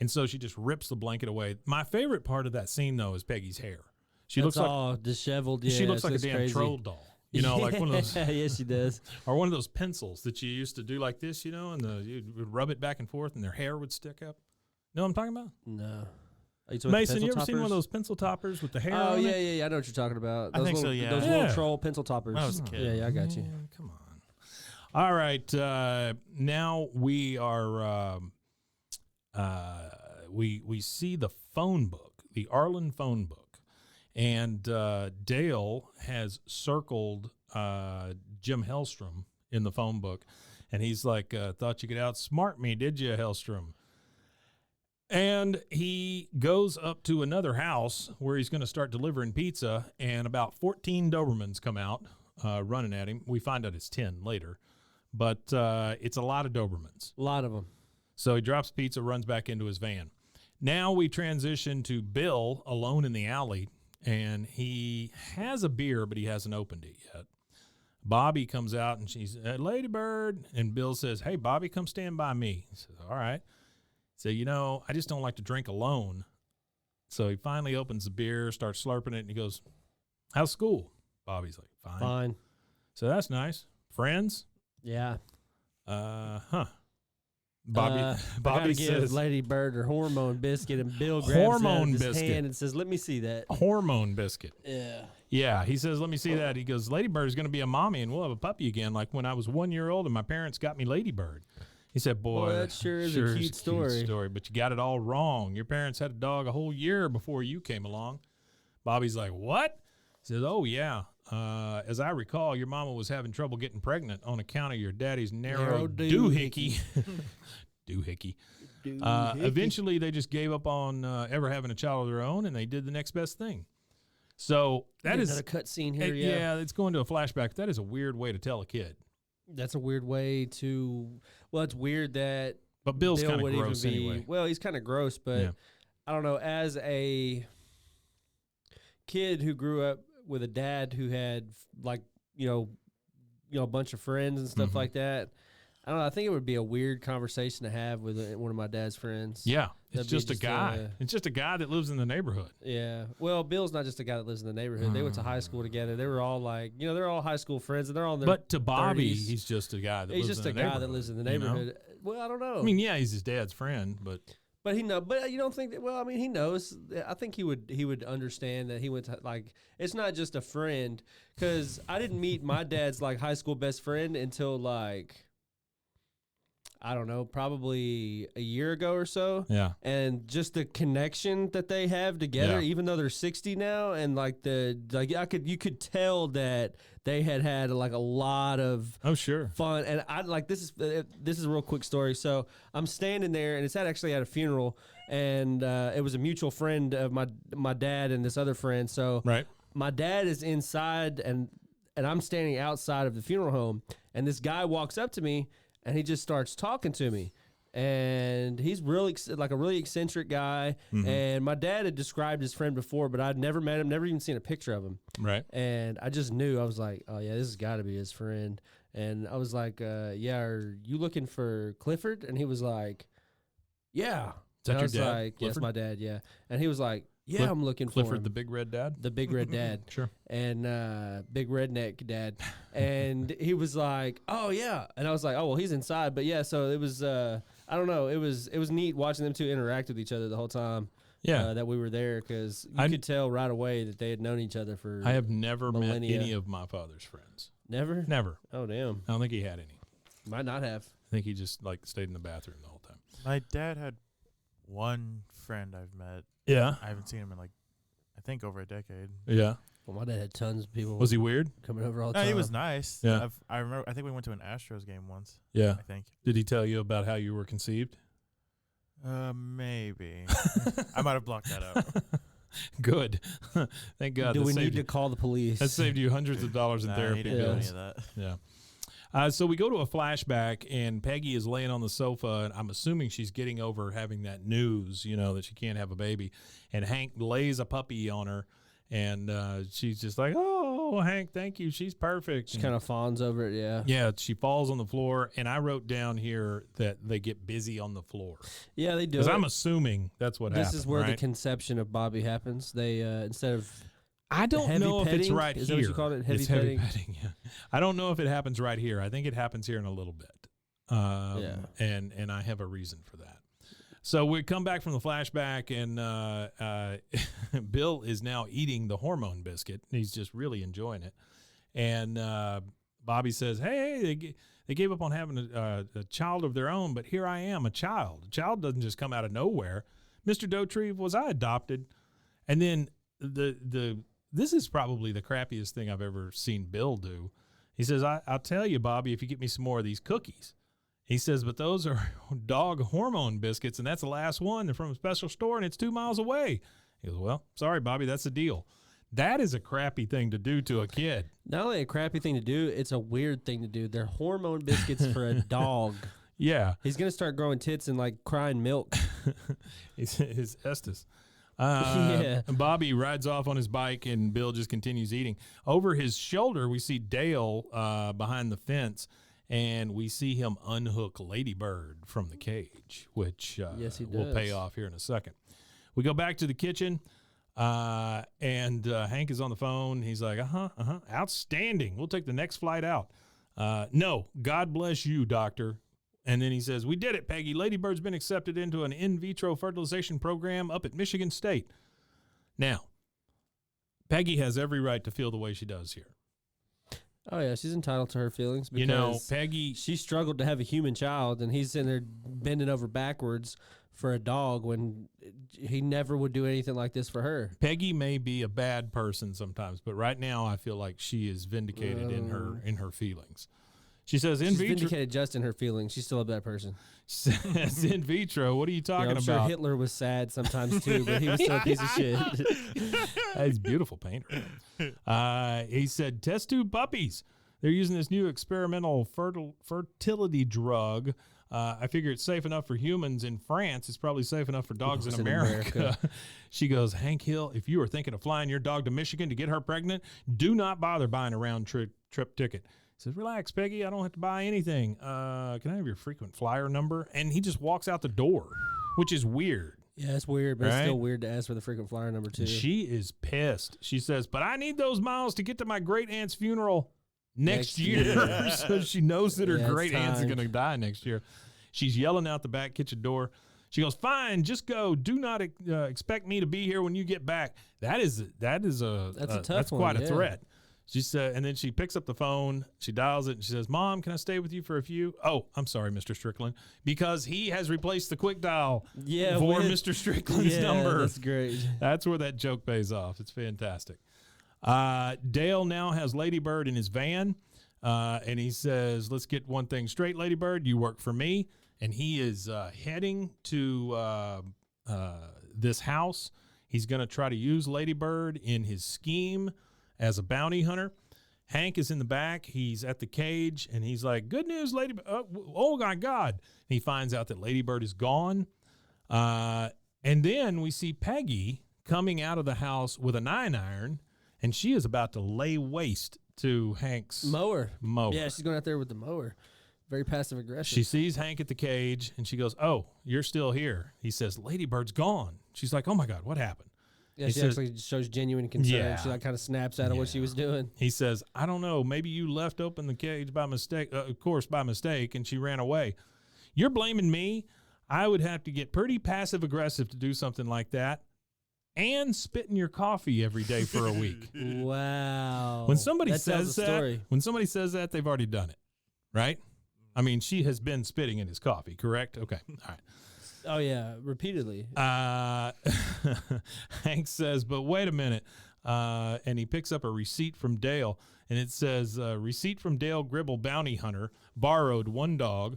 And so she just rips the blanket away. My favorite part of that scene, though, is Peggy's hair. She That's looks like all disheveled. Yeah, she looks like a it's damn crazy. troll doll. You know, like one of those, Yeah, she does. or one of those pencils that you used to do like this, you know, and you would rub it back and forth, and their hair would stick up. Know what I'm talking about? No. Are you talking Mason, pencil you ever seen one of toppers? those pencil toppers with the hair? Oh on yeah, it? yeah. I know what you're talking about. I Those think so, little, yeah. Those Yeah. little troll pencil toppers. When I was a kid. Yeah, I got you. Man, come on. All right, now we are we see the phone book, the Arlen phone book, and Dale has circled Jim Hellstrom in the phone book, and he's like, "Thought you could outsmart me, did you, Hellstrom?" And he goes up to another house where he's going to start delivering pizza, and about 14 Dobermans come out running at him. We find out it's 10 later, but it's a lot of Dobermans. A lot of them. So he drops pizza, runs back into his van. Now we transition to Bill alone in the alley, and he has a beer, but he hasn't opened it yet. Bobby comes out, and she's Ladybird, and Bill says, "Hey, Bobby, come stand by me." He says, "All right." So, you know, I just don't like to drink alone. So he finally opens the beer, starts slurping it, and he goes, "How's school?" Bobby's like, "Fine." Fine. So that's nice. Friends? Yeah. Bobby I Bobby gotta give says, Lady Bird her hormone biscuit, and Bill grabs Hormone it out of his biscuit. hand and says, "Let me see that." hormone biscuit. Yeah. Yeah, he says, "Let me see that." He goes, "Ladybird is going to be a mommy, and we'll have a puppy again, like when I was 1 year old and my parents got me Ladybird." He said, "Boy, that sure is a cute story. But you got it all wrong. Your parents had a dog a whole year before you came along." Bobby's like, "What?" He says, "Oh, yeah. As I recall, your mama was having trouble getting pregnant on account of your daddy's narrow doohickey." Doohickey. Eventually, they just gave up on ever having a child of their own, and they did the next best thing. So that is a cut scene here. yeah, it's going to a flashback. That is a weird way to tell a kid. That's a weird way to. Well, it's weird that. But Bill's Bill kind of would gross even be, anyway. Well, he's kind of gross, but Yeah. I don't know. As a kid who grew up with a dad who had like a bunch of friends and stuff Mhm. like that, I don't know. I think it would be a weird conversation to have with one of my dad's friends. Yeah, it's That'd be just a just guy. It's just a guy that lives in the neighborhood. Yeah. Well, Bill's not just a guy that lives in the neighborhood. They went to high school together. They were all like, they're all high school friends, and they're all in their But to Bobby, 30s. he's just a guy that He's lives just in the a guy neighborhood. that lives in the you know? neighborhood. Well, I don't know. I mean, yeah, he's his dad's friend, but But he know. But you don't think that? Well, I mean, he knows. I think he would understand that he went to like. It's not just a friend, because I didn't meet my dad's like high school best friend until like, I don't know, probably a year ago or so. yeah. And just the connection that they have together, Yeah. even though they're 60 now, and like you could tell that they had like a lot of Oh, sure. fun. And I like this is a real quick story. So I'm standing there, and it's actually at a funeral, and it was a mutual friend of my dad and this other friend. So Right. my dad is inside, and I'm standing outside of the funeral home, and this guy walks up to me. and he just starts talking to me. And he's really like a really eccentric guy. And my dad had described his friend before, but I'd never met him, never even seen a picture of him. Right. And I just knew, I was like, oh yeah, this has got to be his friend. And I was like, yeah, are you looking for Clifford? And he was like, yeah. Is that and I your was dad, like, yes, Clifford? my dad, yeah. And he was like, yeah, I'm looking for Clifford, him. the big red dad? The big red dad. Sure. And big redneck dad. And he was like, oh yeah. And I was like, oh well, he's inside. But yeah, so it was I don't know, it was neat watching them two interact with each other the whole time. Yeah. That we were there, because you could tell right away that they had known each other for I have never millennia. met any of my father's friends. Never? Never. Oh damn. I don't think he had any. Might not have. I think he just like stayed in the bathroom the whole time. My dad had one friend I've met. Yeah. I haven't seen him in like, I think over a decade. Yeah. Well, my dad had tons of people Was he weird? coming over all the No, time. he was nice. Yeah. I remember. I think we went to an Astros game once. Yeah. I think. Did he tell you about how you were conceived? Maybe. I might have blocked that out. Good. Thank God. Do that we saved need you- to call the police? That saved you hundreds of dollars in Nah, therapy he didn't do any bills. of that. Yeah. So we go to a flashback, and Peggy is laying on the sofa, and I'm assuming she's getting over having that news, that she can't have a baby. And Hank lays a puppy on her, and she's just like, oh, Hank, thank you. She's perfect. She kind of fawns over it, yeah. Yeah, she falls on the floor, and I wrote down here that they get busy on the floor. Yeah, they do. Because it. I'm assuming that's what happened. This is where the right? conception of Bobby happens. They instead of I don't heavy know if it's petting? right Is here. that what you called it? Heavy It's heavy petting? petting. Yeah. I don't know if it happens right here. I think it happens here in a little bit. Yeah. And I have a reason for that. So we come back from the flashback, and Bill is now eating the hormone biscuit. He's just really enjoying it. And Bobby says, hey, they gave up on having a child of their own, but here I am, a child. A child doesn't just come out of nowhere. Mr. Dotrieve, was I adopted? And then this is probably the crappiest thing I've ever seen Bill do. He says, I'll tell you, Bobby, if you get me some more of these cookies. He says, but those are dog hormone biscuits, and that's the last one. They're from a special store, and it's 2 miles away. He goes, well, sorry, Bobby, that's the deal. That is a crappy thing to do to a kid. Not only a crappy thing to do, it's a weird thing to do. They're hormone biscuits for a dog. Yeah. He's going to start growing tits and like crying milk. his Estes. Yeah. Bobby rides off on his bike, and Bill just continues eating. Over his shoulder, we see Dale behind the fence, and we see him unhook Ladybird from the cage, which Yes, he will does. pay off here in a second. We go back to the kitchen, and Hank is on the phone. He's like, outstanding. We'll take the next flight out. No, God bless you, doctor. And then he says, we did it, Peggy. Ladybird's been accepted into an in vitro fertilization program up at Michigan State. Now, Peggy has every right to feel the way she does here. Oh, yeah, she's entitled to her feelings because Peggy, she struggled to have a human child, and he's sitting there bending over backwards for a dog when he never would do anything like this for her. Peggy may be a bad person sometimes, but right now I feel like she is vindicated in her feelings. She says, in She's vitro. vindicated just in her feelings. She's still a bad person. Says in vitro. What are you talking I'm about? sure Hitler was sad sometimes too, but he was still a piece of shit. He's a beautiful painter. He said, test tube puppies. They're using this new experimental fertility drug. I figure it's safe enough for humans in France. It's probably safe enough for dogs in America. She goes, Hank Hill, if you are thinking of flying your dog to Michigan to get her pregnant, do not bother buying a round trip ticket. He says, relax, Peggy. I don't have to buy anything. Can I have your frequent flyer number? And he just walks out the door, which is weird. Yeah, it's weird, but Right? it's still weird to ask for the frequent flyer number too. She is pissed. She says, but I need those miles to get to my great aunt's funeral next year. So she knows that her Yeah, it's great aunt's timed. going to die next year. She's yelling out the back kitchen door. She goes, fine, just go. Do not expect me to be here when you get back. That's tough quite one, a yeah. threat. She said, and then she picks up the phone. She dials it, and she says, Mom, can I stay with you for a few? Oh, I'm sorry, Mr. Strickland, because he has replaced the quick dial for Mr. Strickland's number. That's great. That's where that joke pays off. It's fantastic. Dale now has Ladybird in his van, and he says, let's get one thing straight, Ladybird. You work for me. And he is heading to this house. He's going to try to use Ladybird in his scheme as a bounty hunter. Hank is in the back. He's at the cage, and he's like, good news, Ladybird. Oh, my God. And he finds out that Ladybird is gone. And then we see Peggy coming out of the house with a 9-iron, and she is about to lay waste to Hank's mower. Yeah, she's going out there with the mower. Very passive aggressive. She sees Hank at the cage, and she goes, oh, you're still here. He says, Ladybird's gone. She's like, oh, my God, what happened? Yeah, he she says, actually shows genuine concern. Yeah. She like kind of snaps out of what she was doing. He says, I don't know. Maybe you left open the cage by mistake. Of course, by mistake, and she ran away. You're blaming me? I would have to get pretty passive-aggressive to do something like that and spit in your coffee every day for a week. Wow. When somebody that says that, they've already done it, right? I mean, she has been spitting in his coffee, correct? Okay, all right. Oh, yeah, repeatedly. Hank says, but wait a minute. And he picks up a receipt from Dale, and it says, receipt from Dale Gribble, bounty hunter, borrowed 1 dog,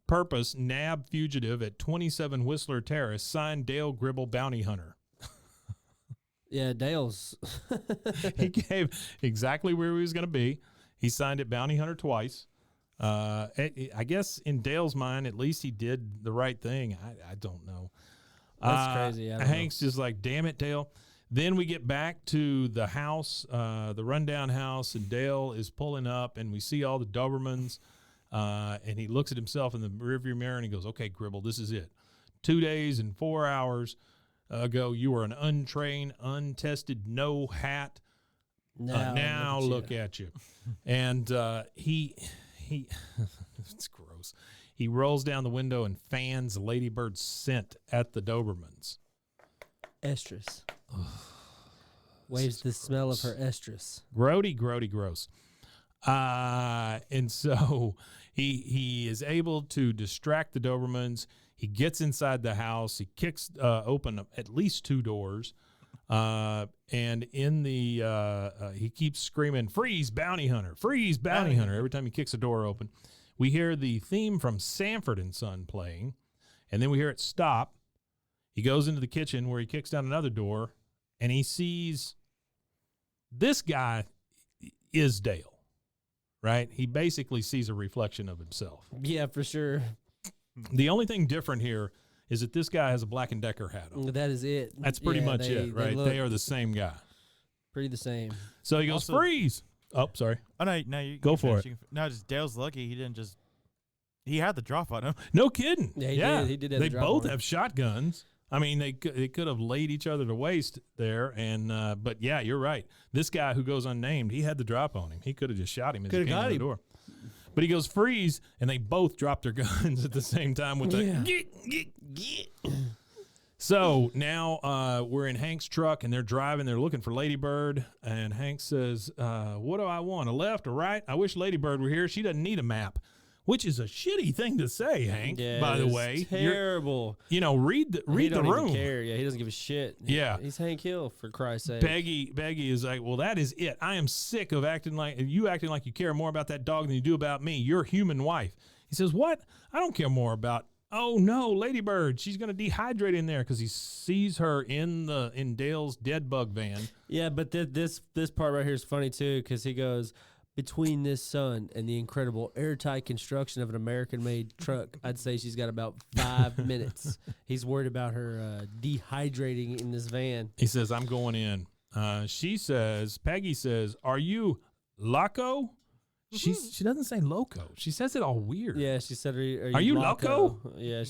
purpose, nab fugitive at 27 Whistler Terrace, signed Dale Gribble, bounty hunter. Yeah, Dale's. He gave exactly where he was going to be. He signed it bounty hunter twice. I guess in Dale's mind, at least he did the right thing. I don't know. That's crazy. I don't Hank's just like, damn it, Dale. Then we get back to the house, the rundown house, and Dale is pulling up, and we see all the Dobermans, and he looks at himself in the rearview mirror, and he goes, okay, Gribble, this is it. 2 days and 4 hours ago, you were an untrained, untested, no hat. Now look at you. And he it's gross. He rolls down the window and fans Ladybird's scent at the Dobermans. Estrus. Waves the smell of her estrus. Grody, gross. And so he is able to distract the Dobermans. He gets inside the house. He kicks open at least 2 doors. And in the he keeps screaming, freeze, bounty hunter, freeze, bounty hunter, every time he kicks a door open. We hear the theme from Sanford and Son playing, and then we hear it stop. He goes into the kitchen where he kicks down another door, and he sees this guy is Dale, right? He basically sees a reflection of himself. Yeah, for sure. The only thing different here is that this guy has a Black & Decker hat on. That is it. That's pretty much it, right? They are the same guy. Pretty the same. So he goes, freeze. Oh, sorry. Oh, no, you go for it. No, just Dale's lucky. He had the drop on him. No kidding. Yeah, he did have They the drop both on him. have shotguns. I mean, they could have laid each other to waste there. And but, yeah, you're right. This guy who goes unnamed, he had the drop on him. He could have just shot him as he came in the door. But he goes, freeze, and they both drop their guns at the same time with the So now we're in Hank's truck, and they're driving. They're looking for Ladybird, and Hank says, what do I want, a left or right? I wish Ladybird were here. She doesn't need a map, which is a shitty thing to say, Hank, by the way. Terrible. Read the room. Even care. Yeah, he doesn't give a shit. Yeah. He's Hank Hill, for Christ's sake. Peggy is like, well, that is it. I am sick of acting like you care more about that dog than you do about me, your human wife. He says, what? I don't care more about. Oh no, Ladybird! She's gonna dehydrate in there because he sees her in Dale's dead bug van. Yeah, but this part right here is funny too because he goes, between this son and the incredible airtight construction of an American-made truck, I'd say she's got about 5 minutes. He's worried about her dehydrating in this van. He says, "I'm going in." Peggy says, "Are you loco?" She doesn't say loco. She says it all weird. Yeah, she said, "Are you loco?" Yeah,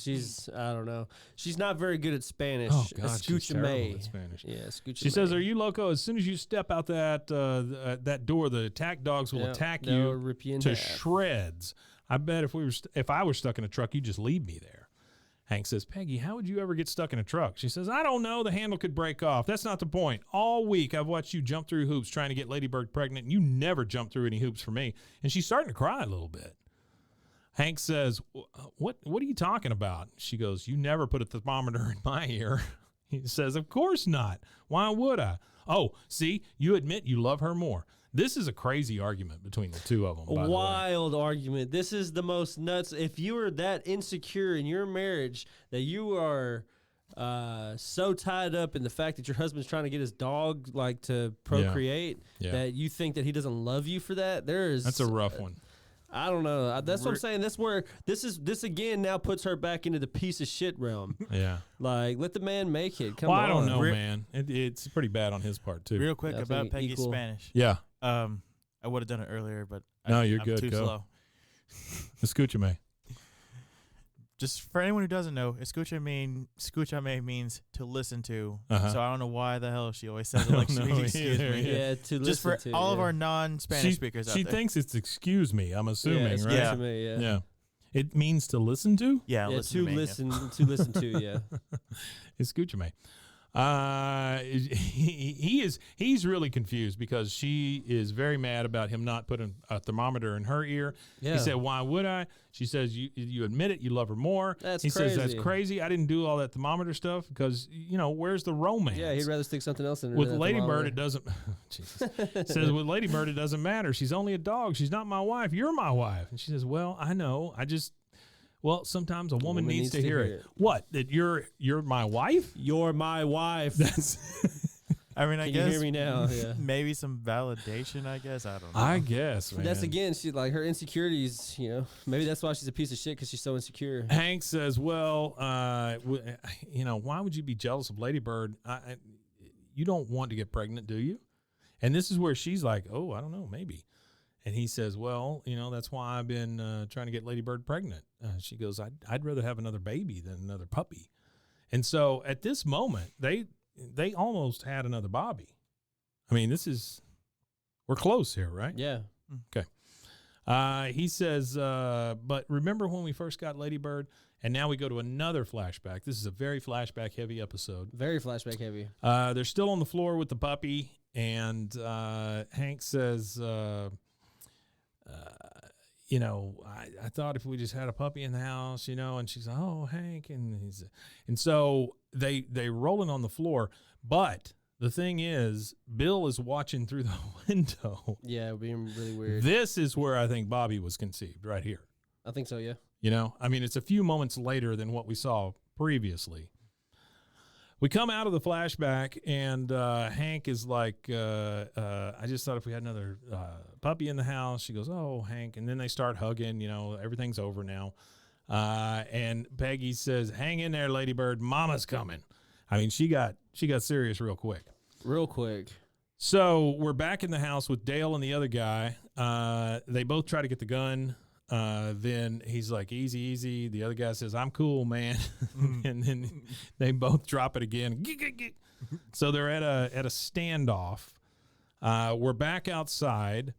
I don't know. She's not very good at Spanish. Oh God, she's terrible at Spanish. Yeah, She says, "Are you loco?" As soon as you step out that door, the attack dogs will attack you rip you in to half. shreds. I bet if I was stuck in a truck, you'd just leave me there. Hank says, "Peggy, how would you ever get stuck in a truck?" She says, "I don't know. The handle could break off. That's not the point. All week I've watched you jump through hoops trying to get Ladybird pregnant, and you never jump through any hoops for me." And she's starting to cry a little bit. Hank says, what are you talking about? She goes, "You never put a thermometer in my ear." He says, "Of course not. Why would I?" "Oh, see, you admit you love her more." This is a crazy argument between the two of them. By Wild argument. This is the most nuts. If you are that insecure in your marriage that you are so tied up in the fact that your husband's trying to get his dog like to procreate that you think that he doesn't love you for that. That's a rough one. I don't know. That's what I'm saying. That's where this again now puts her back into the piece of shit realm. Yeah. Like, let the man make it. Come on. I don't know, man. It's pretty bad on his part too. Real quick about Peggy's Spanish. Yeah. I would have done it earlier, but you're I'm good. too Go. slow. Escúchame. Just for anyone who doesn't know, escúchame means to listen to. So I don't know why the hell she always says it like excuse me. Yeah, to just listen for all of our non-Spanish speakers out there. She thinks it's excuse me, I'm assuming, right? Yeah, me, yeah. It means to listen to? Yeah, to listen to, yeah. Escúchame. He's really confused because she is very mad about him not putting a thermometer in her ear. Yeah. He said, "Why would I?" She says, "You admit it. You love her more." He says, "That's crazy. I didn't do all that thermometer stuff because where's the romance?" Yeah, he'd rather stick something else in. With Ladybird, it doesn't. Jesus. Says with Ladybird, it doesn't matter. She's only a dog. She's not my wife. You're my wife. And she says, "Well, I know. Well, sometimes a woman needs to hear it. What? That you're my wife? You're my wife. That's. I mean, I guess you hear me now? Yeah. Maybe some validation. I guess I don't know. I guess, man. That's again, she like her insecurities. Maybe that's why she's a piece of shit because she's so insecure. Hank says, "Well, why would you be jealous of Ladybird? You don't want to get pregnant, do you?" And this is where she's like, "Oh, I don't know, maybe." And he says, "Well, that's why I've been trying to get Ladybird pregnant." She goes, I'd rather have another baby than another puppy. And so at this moment, they almost had another Bobby. I mean, we're close here, right? Yeah. Okay. He says, but remember when we first got Ladybird? And now we go to another flashback. This is a very flashback heavy episode. Very flashback heavy. They're still on the floor with the puppy. And Hank says, I thought if we just had a puppy in the house, and she's like, "Oh, Hank," and so they rolling on the floor. But the thing is, Bill is watching through the window. Yeah, it being really weird. This is where I think Bobby was conceived, right here. I think so. Yeah. I mean, it's a few moments later than what we saw previously. We come out of the flashback, and Hank is like, I just thought if we had another puppy in the house. She goes, "Oh, Hank." And then they start hugging, everything's over now. And Peggy says, "Hang in there, Ladybird. Mama's coming." I mean, she got serious real quick. Real quick. So we're back in the house with Dale and the other guy. They both try to get the gun. Then he's like, "Easy, easy." The other guy says, "I'm cool, man." And then they both drop it again. So they're at a standoff. We're back outside,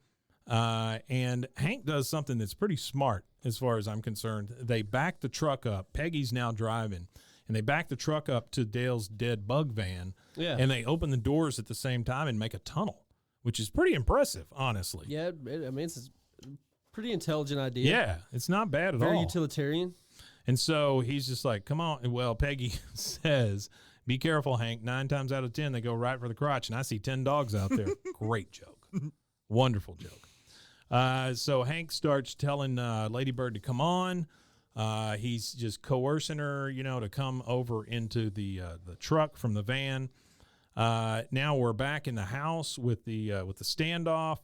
and Hank does something that's pretty smart as far as I'm concerned. They back the truck up. Peggy's now driving, and they back the truck up to Dale's dead bug van. Yeah. And they open the doors at the same time and make a tunnel, which is pretty impressive, honestly. Yeah, it's pretty intelligent idea. Yeah, it's not bad at all. Very utilitarian. And so he's just like, "Come on." Well, Peggy says, "Be careful, Hank. 9 times out of 10, they go right for the crotch." And I see 10 dogs out there. Great joke. Wonderful joke. So Hank starts telling Ladybird to come on. He's just coercing her, to come over into the truck from the van. Now we're back in the house with the standoff.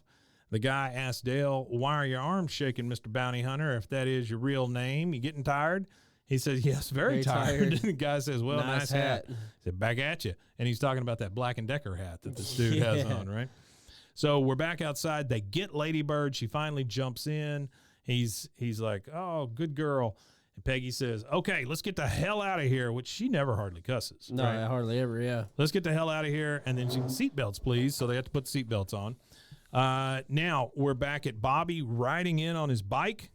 The guy asked Dale, "Why are your arms shaking, Mr. Bounty Hunter, if that is your real name? You getting tired?" He says, "Yes, very tired." And the guy says, "Well, nice hat." He said, "Back at you." And he's talking about that Black & Decker hat that this dude has on, right? So we're back outside. They get Ladybird. She finally jumps in. He's like, "Oh, good girl." And Peggy says, "Okay, let's get the hell out of here," which she never hardly cusses. No, right? hardly ever, yeah. "Let's get the hell out of here." And then seatbelts, please. So they have to put seatbelts on. Now we're back at Bobby riding in on his bike.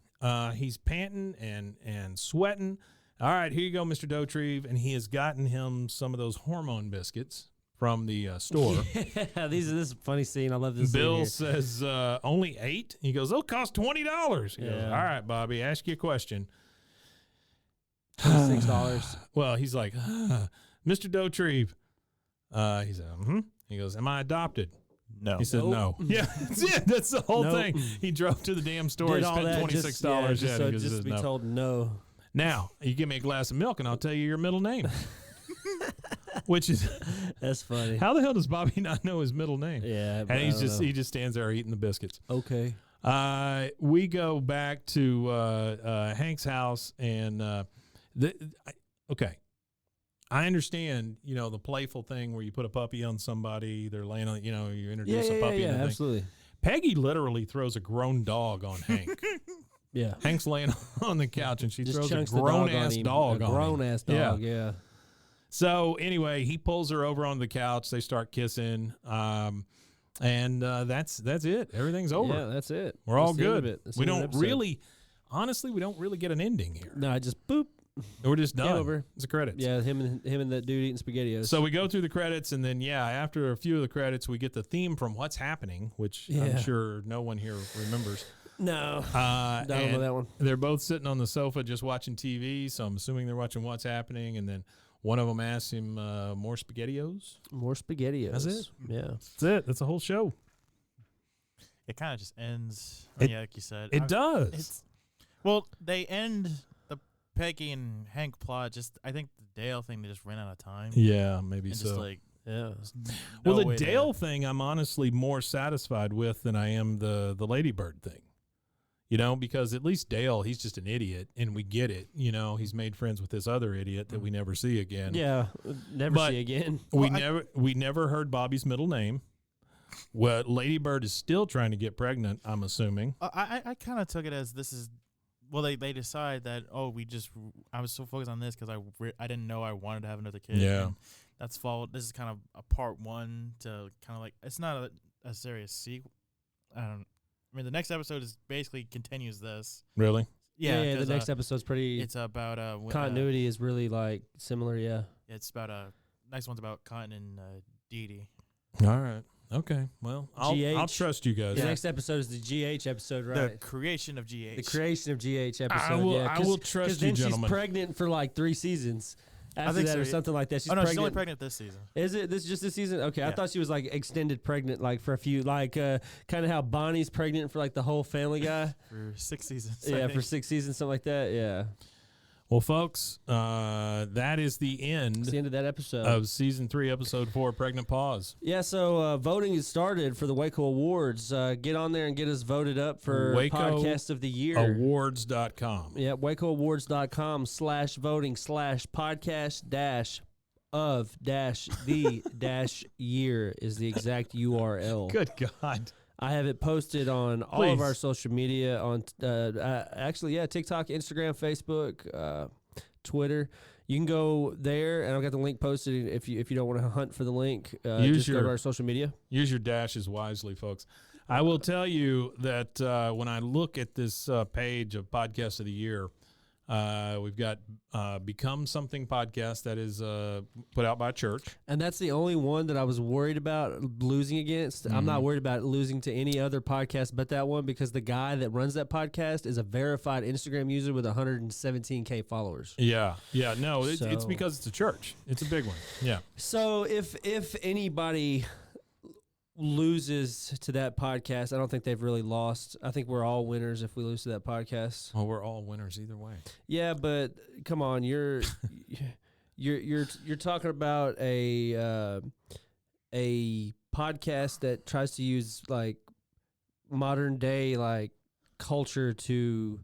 He's panting and sweating. "All right, here you go, Mr. Dotrieve." And he has gotten him some of those hormone biscuits from the store. Yeah, this is a funny scene. I love this Bill scene says, "Only 8?" He goes, "They'll cost $20. He goes, "All right, Bobby, ask you a question." $26. Well, he's like, "Mr. Dotrieve." He said, "Mm-hmm." He goes, "Am I adopted?" No. He said no. Yeah, that's it. That's the whole thing. He drove to the damn store and spent $26. Just to be told no. "Now, you give me a glass of milk and I'll tell you your middle name." Which is That's funny. how the hell does Bobby not know his middle name? Yeah, and he just stands there eating the biscuits. Okay. We go back to Hank's house, and okay. I understand, the playful thing where you put a puppy on somebody, they're laying on, you introduce a puppy. Yeah, and absolutely. Peggy literally throws a grown dog on Hank. Yeah. Hank's laying on the couch, and she Just throws a chunks the grown-ass dog on him. dog on him. A grown-ass dog, yeah. So, anyway, he pulls her over on the couch. They start kissing, and that's it. Everything's over. Yeah, that's it. We're all That's the end of good. it. That's We the end don't of the episode. really, honestly, we don't really get an ending here. No, I just boop. We're just done. over. It's the credits. Yeah, him and that dude eating SpaghettiOs. So we go through the credits, and then, after a few of the credits, we get the theme from What's Happening, which I'm sure no one here remembers. No, I don't know that one. They're both sitting on the sofa just watching TV, so I'm assuming they're watching What's Happening, and then one of them asks him, more SpaghettiOs? More SpaghettiOs. That's it? Yeah. That's it. That's the whole show. It kind of just ends. It- like you said. It does. Well, they end the Peggy and Hank plot. I think the Dale thing, they just ran out of time. Yeah, maybe And so. just like, Yeah. Well, no the way to- Dale thing, I'm honestly more satisfied with than I am the Ladybird thing. Because at least Dale, he's just an idiot, and we get it. He's made friends with this other idiot that we never see again. Yeah. Never But- see again. We never heard Bobby's middle name. Well, Ladybird is still trying to get pregnant, I'm assuming. I kind of took it as this is. Well, they decide that I was so focused on this because I didn't know I wanted to have another kid. Yeah. And that's followed. This is kind of a part one to kind of like it's not a serious sequel. I mean, the next episode is basically continues this. Really? Yeah, the 'cause, next episode's pretty. It's about continuity is really like similar. Yeah. It's about next one's about Cotton and Dee Dee. All right. Okay. Well, I'll GH. trust you guys. The next episode is the GH episode, right? The creation of GH. The creation of GH episode. I will trust you, then gentlemen. she's pregnant for like 3 seasons. After think that, so, or yeah. something like that. She's Oh no, pregnant. she's only pregnant this season. Is it just this season? Okay, I Yeah. thought she was like extended pregnant, like for a few, like kind of how Bonnie's pregnant for like the whole Family Guy. For 6 seasons. I Yeah, think. for 6 seasons, something like that. Yeah, Well, folks, that is the it's the end end of that episode. of season 3, episode 4, Pregnant Paws. Yeah, so voting has started for the Waco Awards. Get on there and get us voted up for Podcast of the Year. Awards.com. Yeah, WacoAwards.com/voting/podcast-of-the-year is the exact URL. Good God. I have it posted on all of Please. our social media on TikTok, Instagram, Facebook, Twitter. You can go there, and I've got the link posted. If you don't want to hunt for the link, just go to our social media. Use your dashes wisely, folks. I will tell you that when I look at this page of Podcast of the Year, we've got Become Something podcast that is put out by a church. And that's the only one that I was worried about losing against. I'm not worried about losing to any other podcast but that one, because the guy that runs that podcast is a verified Instagram user with 117K followers. Yeah. No, it's So- because it's a church. It's a big one. Yeah. So if anybody loses to that podcast, I don't think they've really lost. I think we're all winners if we lose to that podcast. Well, we're all winners either way. Yeah, but come on, you're talking about a podcast that tries to use like modern day like culture to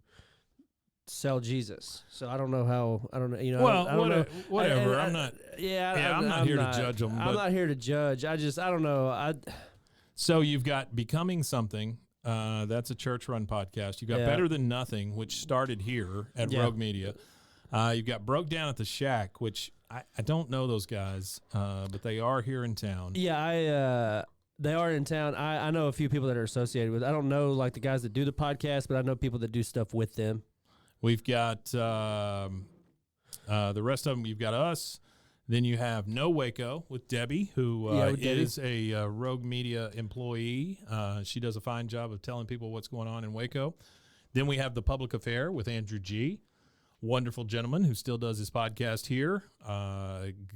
sell Jesus. So I don't know how. I don't know. Well, I don't know. whatever. I- I'm not. Yeah, I'm not here to judge 'em, I'm but- not here to judge. I don't know. So you've got Becoming Something. That's a church-run podcast. You've got Yeah. Better Than Nothing, which started here at Yeah. Rogue Media. You've got Broke Down at the Shack, which I don't know those guys, but they are here in town. Yeah, they are in town. I know a few people that are associated with it. I don't know like the guys that do the podcast, but I know people that do stuff with them. We've got the rest of them. You've got us. Then you have No Waco with Debbie, who with Debbie. is a Rogue Media employee. She does a fine job of telling people what's going on in Waco. Then we have The Public Affair with Andrew G. wonderful gentleman who still does his podcast here.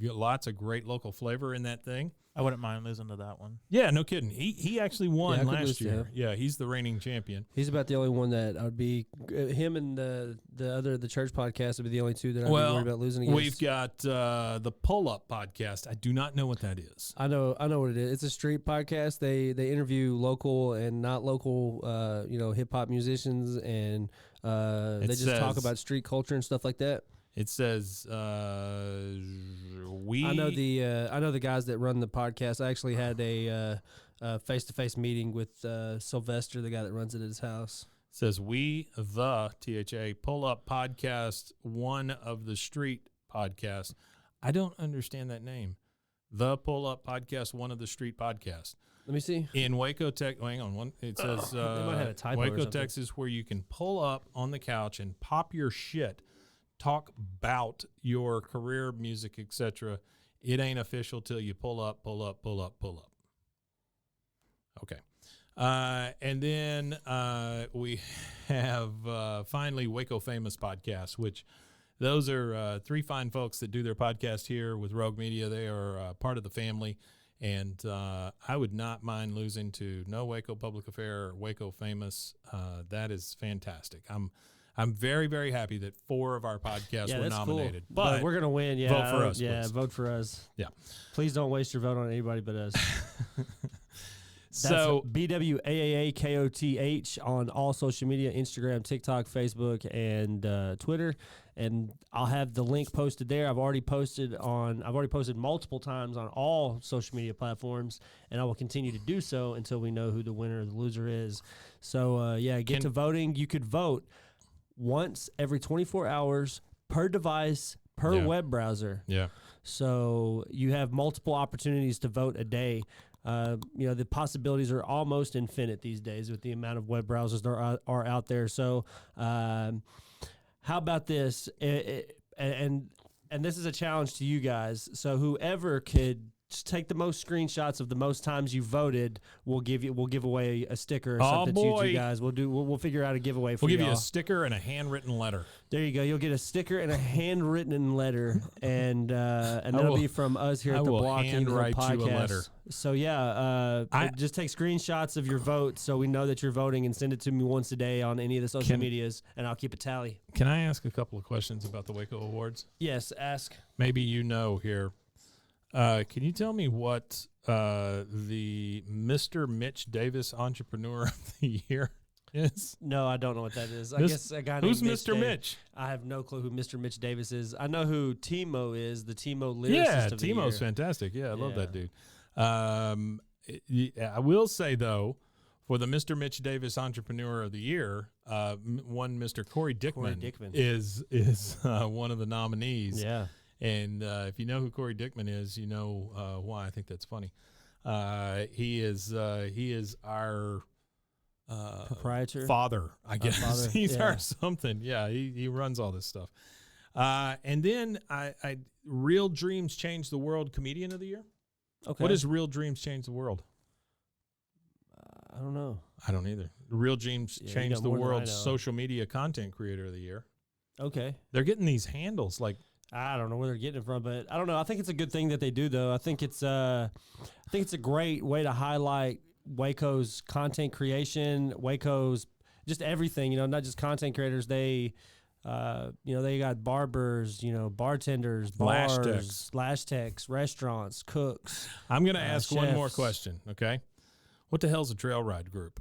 Lots of great local flavor in that thing. I wouldn't mind losing to that one. Yeah, no kidding. He actually won I could last lose to year. him. Yeah, he's the reigning champion. He's about the only one that I would be. Him and the church podcast would be the only two that I'd be worried about losing against. We've got the Pull Up podcast. I do not know what that is. I know what it is. It's a street podcast. They interview local and not local, hip hop musicians, and they just talk about street culture and stuff like that. It says we. I know the guys that run the podcast. I actually had a face-to-face meeting with Sylvester, the guy that runs it at his house. It says we the THA Pull Up podcast, one of the street podcasts. I don't understand that name. The Pull Up podcast, one of the street podcasts. Let me see. In Waco, hang on one. It says they might have a typo or Waco, something. Texas, where you can pull up on the couch and pop your shit. Talk about your career, music, etc. It ain't official till you pull up. Okay. And then we have finally Waco Famous Podcast, which those are three fine folks that do their podcast here with Rogue Media. They are part of the family. And I would not mind losing to No Waco Public Affair or Waco Famous. That is fantastic. I'm very, very happy that 4 of our podcasts were nominated. Cool. But we're going to win. Yeah. Vote for us. Yeah, please. vote for us. Yeah. Please don't waste your vote on anybody but us. So BWAAAKOTH on all social media, Instagram, TikTok, Facebook, and Twitter. And I'll have the link posted there. I've already posted multiple times on all social media platforms, and I will continue to do so until we know who the winner or the loser is. So get to voting. You could vote once every 24 hours per device, per web browser. Yeah. So you have multiple opportunities to vote a day. The possibilities are almost infinite these days with the amount of web browsers there are out there. So how about this? And this is a challenge to you guys. So whoever could just take the most screenshots of the most times you voted, we'll give away a sticker or something to you two guys. We'll figure out a giveaway for you. We'll give you a sticker and a handwritten letter. There you go. You'll get a sticker and a handwritten letter, and that'll be from us here at the Block handwrite podcast. you a letter. So just take screenshots of your vote so we know that you're voting, and send it to me once a day on any of the social medias, and I'll keep a tally. Can I ask a couple of questions about the Waco Awards? Yes, ask. Maybe you know here. Can you tell me what the Mr. Mitch Davis Entrepreneur of the Year is? No, I don't know what that is. I guess a guy named Who's Mr. Mitch? I have no clue who Mr. Mitch Davis is. I know who Timo is, the Timo lyricist of the year. Timo's fantastic. Yeah, I love that dude. I will say, though, for the Mr. Mitch Davis Entrepreneur of the Year, one Mr. Corey Dickman is one of the nominees. Yeah. And if you know who Corey Dickman is, you know why I think that's funny. He is our proprietor, father, I guess. Father. He's our something. Yeah, he runs all this stuff. And then I Real Dreams Change the World Comedian of the Year. Okay. What is Real Dreams Change the World? I don't know. I don't either. Real Dreams Change the World Social Media Content Creator of the Year. Okay. They're getting these handles like. I don't know where they're getting it from, but I don't know. I think it's a good thing that they do, though. I think it's a great way to highlight Waco's content creation, Waco's just everything. Not just content creators. They, they got barbers, bartenders, bars, lash techs, restaurants, cooks. I'm gonna ask one more chefs. question. Okay, what the hell's a trail ride group?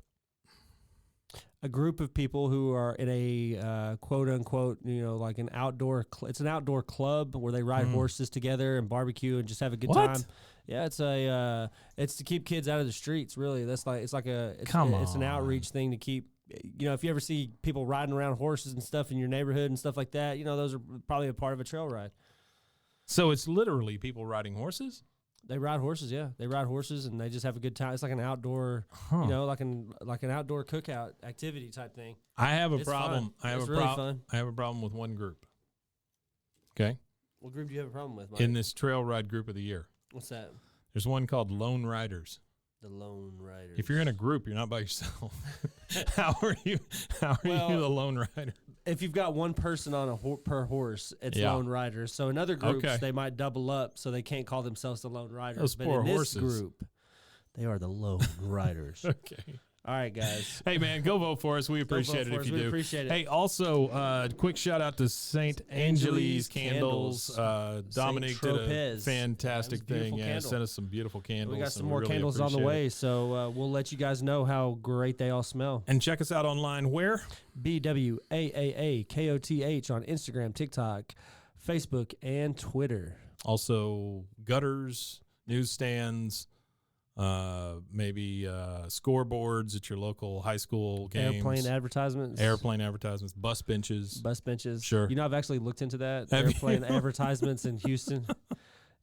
A group of people who are in a quote unquote, like an outdoor. It's an outdoor club where they ride horses together and barbecue and just have a good time. Yeah, it's to keep kids out of the streets. Really, it's an outreach thing to keep. If you ever see people riding around horses and stuff in your neighborhood and stuff like that, those are probably a part of a trail ride. So it's literally people riding horses. They ride horses, yeah. They ride horses and they just have a good time. It's like an outdoor, like an outdoor cookout activity type thing. I have a problem. Fun. It's really fun. I have a problem with one group. Okay. What group do you have a problem with, Mike? In this trail ride group of the year? What's that? There's one called Lone Riders. The Lone Riders. If you're in a group, you're not by yourself. How are you the Lone Rider? If you've got one person on per horse, it's Lone Riders. So in other groups, they might double up, so they can't call themselves the Lone Riders. Those but poor in this horses. group, they are the Lone Riders. Okay. All right, guys. Hey, man, go vote for us. We appreciate it if you do. We appreciate it. Hey, also, quick shout out to St. Angeli's Candles. Dominic did a fantastic thing. Yeah, sent us some beautiful candles. We got some more candles on the way, so we'll let you guys know how great they all smell. And check us out online where? BWAAAKOTH on Instagram, TikTok, Facebook, and Twitter. Also, gutters, newsstands, maybe scoreboards at your local high school games. Airplane advertisements. Bus benches. Sure. You know, I've actually looked into that. Airplane advertisements in Houston.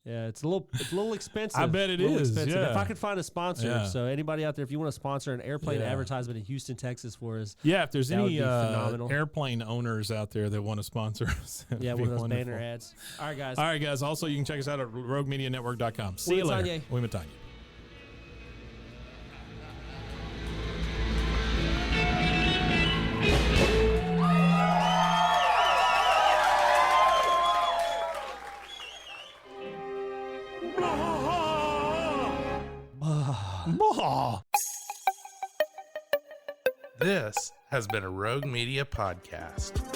Yeah, it's a little expensive. I bet it is. Expensive. Yeah. If I could find a sponsor, so anybody out there, if you want to sponsor an airplane advertisement in Houston, Texas for us, if there's any airplane owners out there that want to sponsor us, one of those banner ads. All right, guys. Also, you can check us out at roguemedianetwork.com. See you later. We Matanya. This has been a Rogue Media podcast.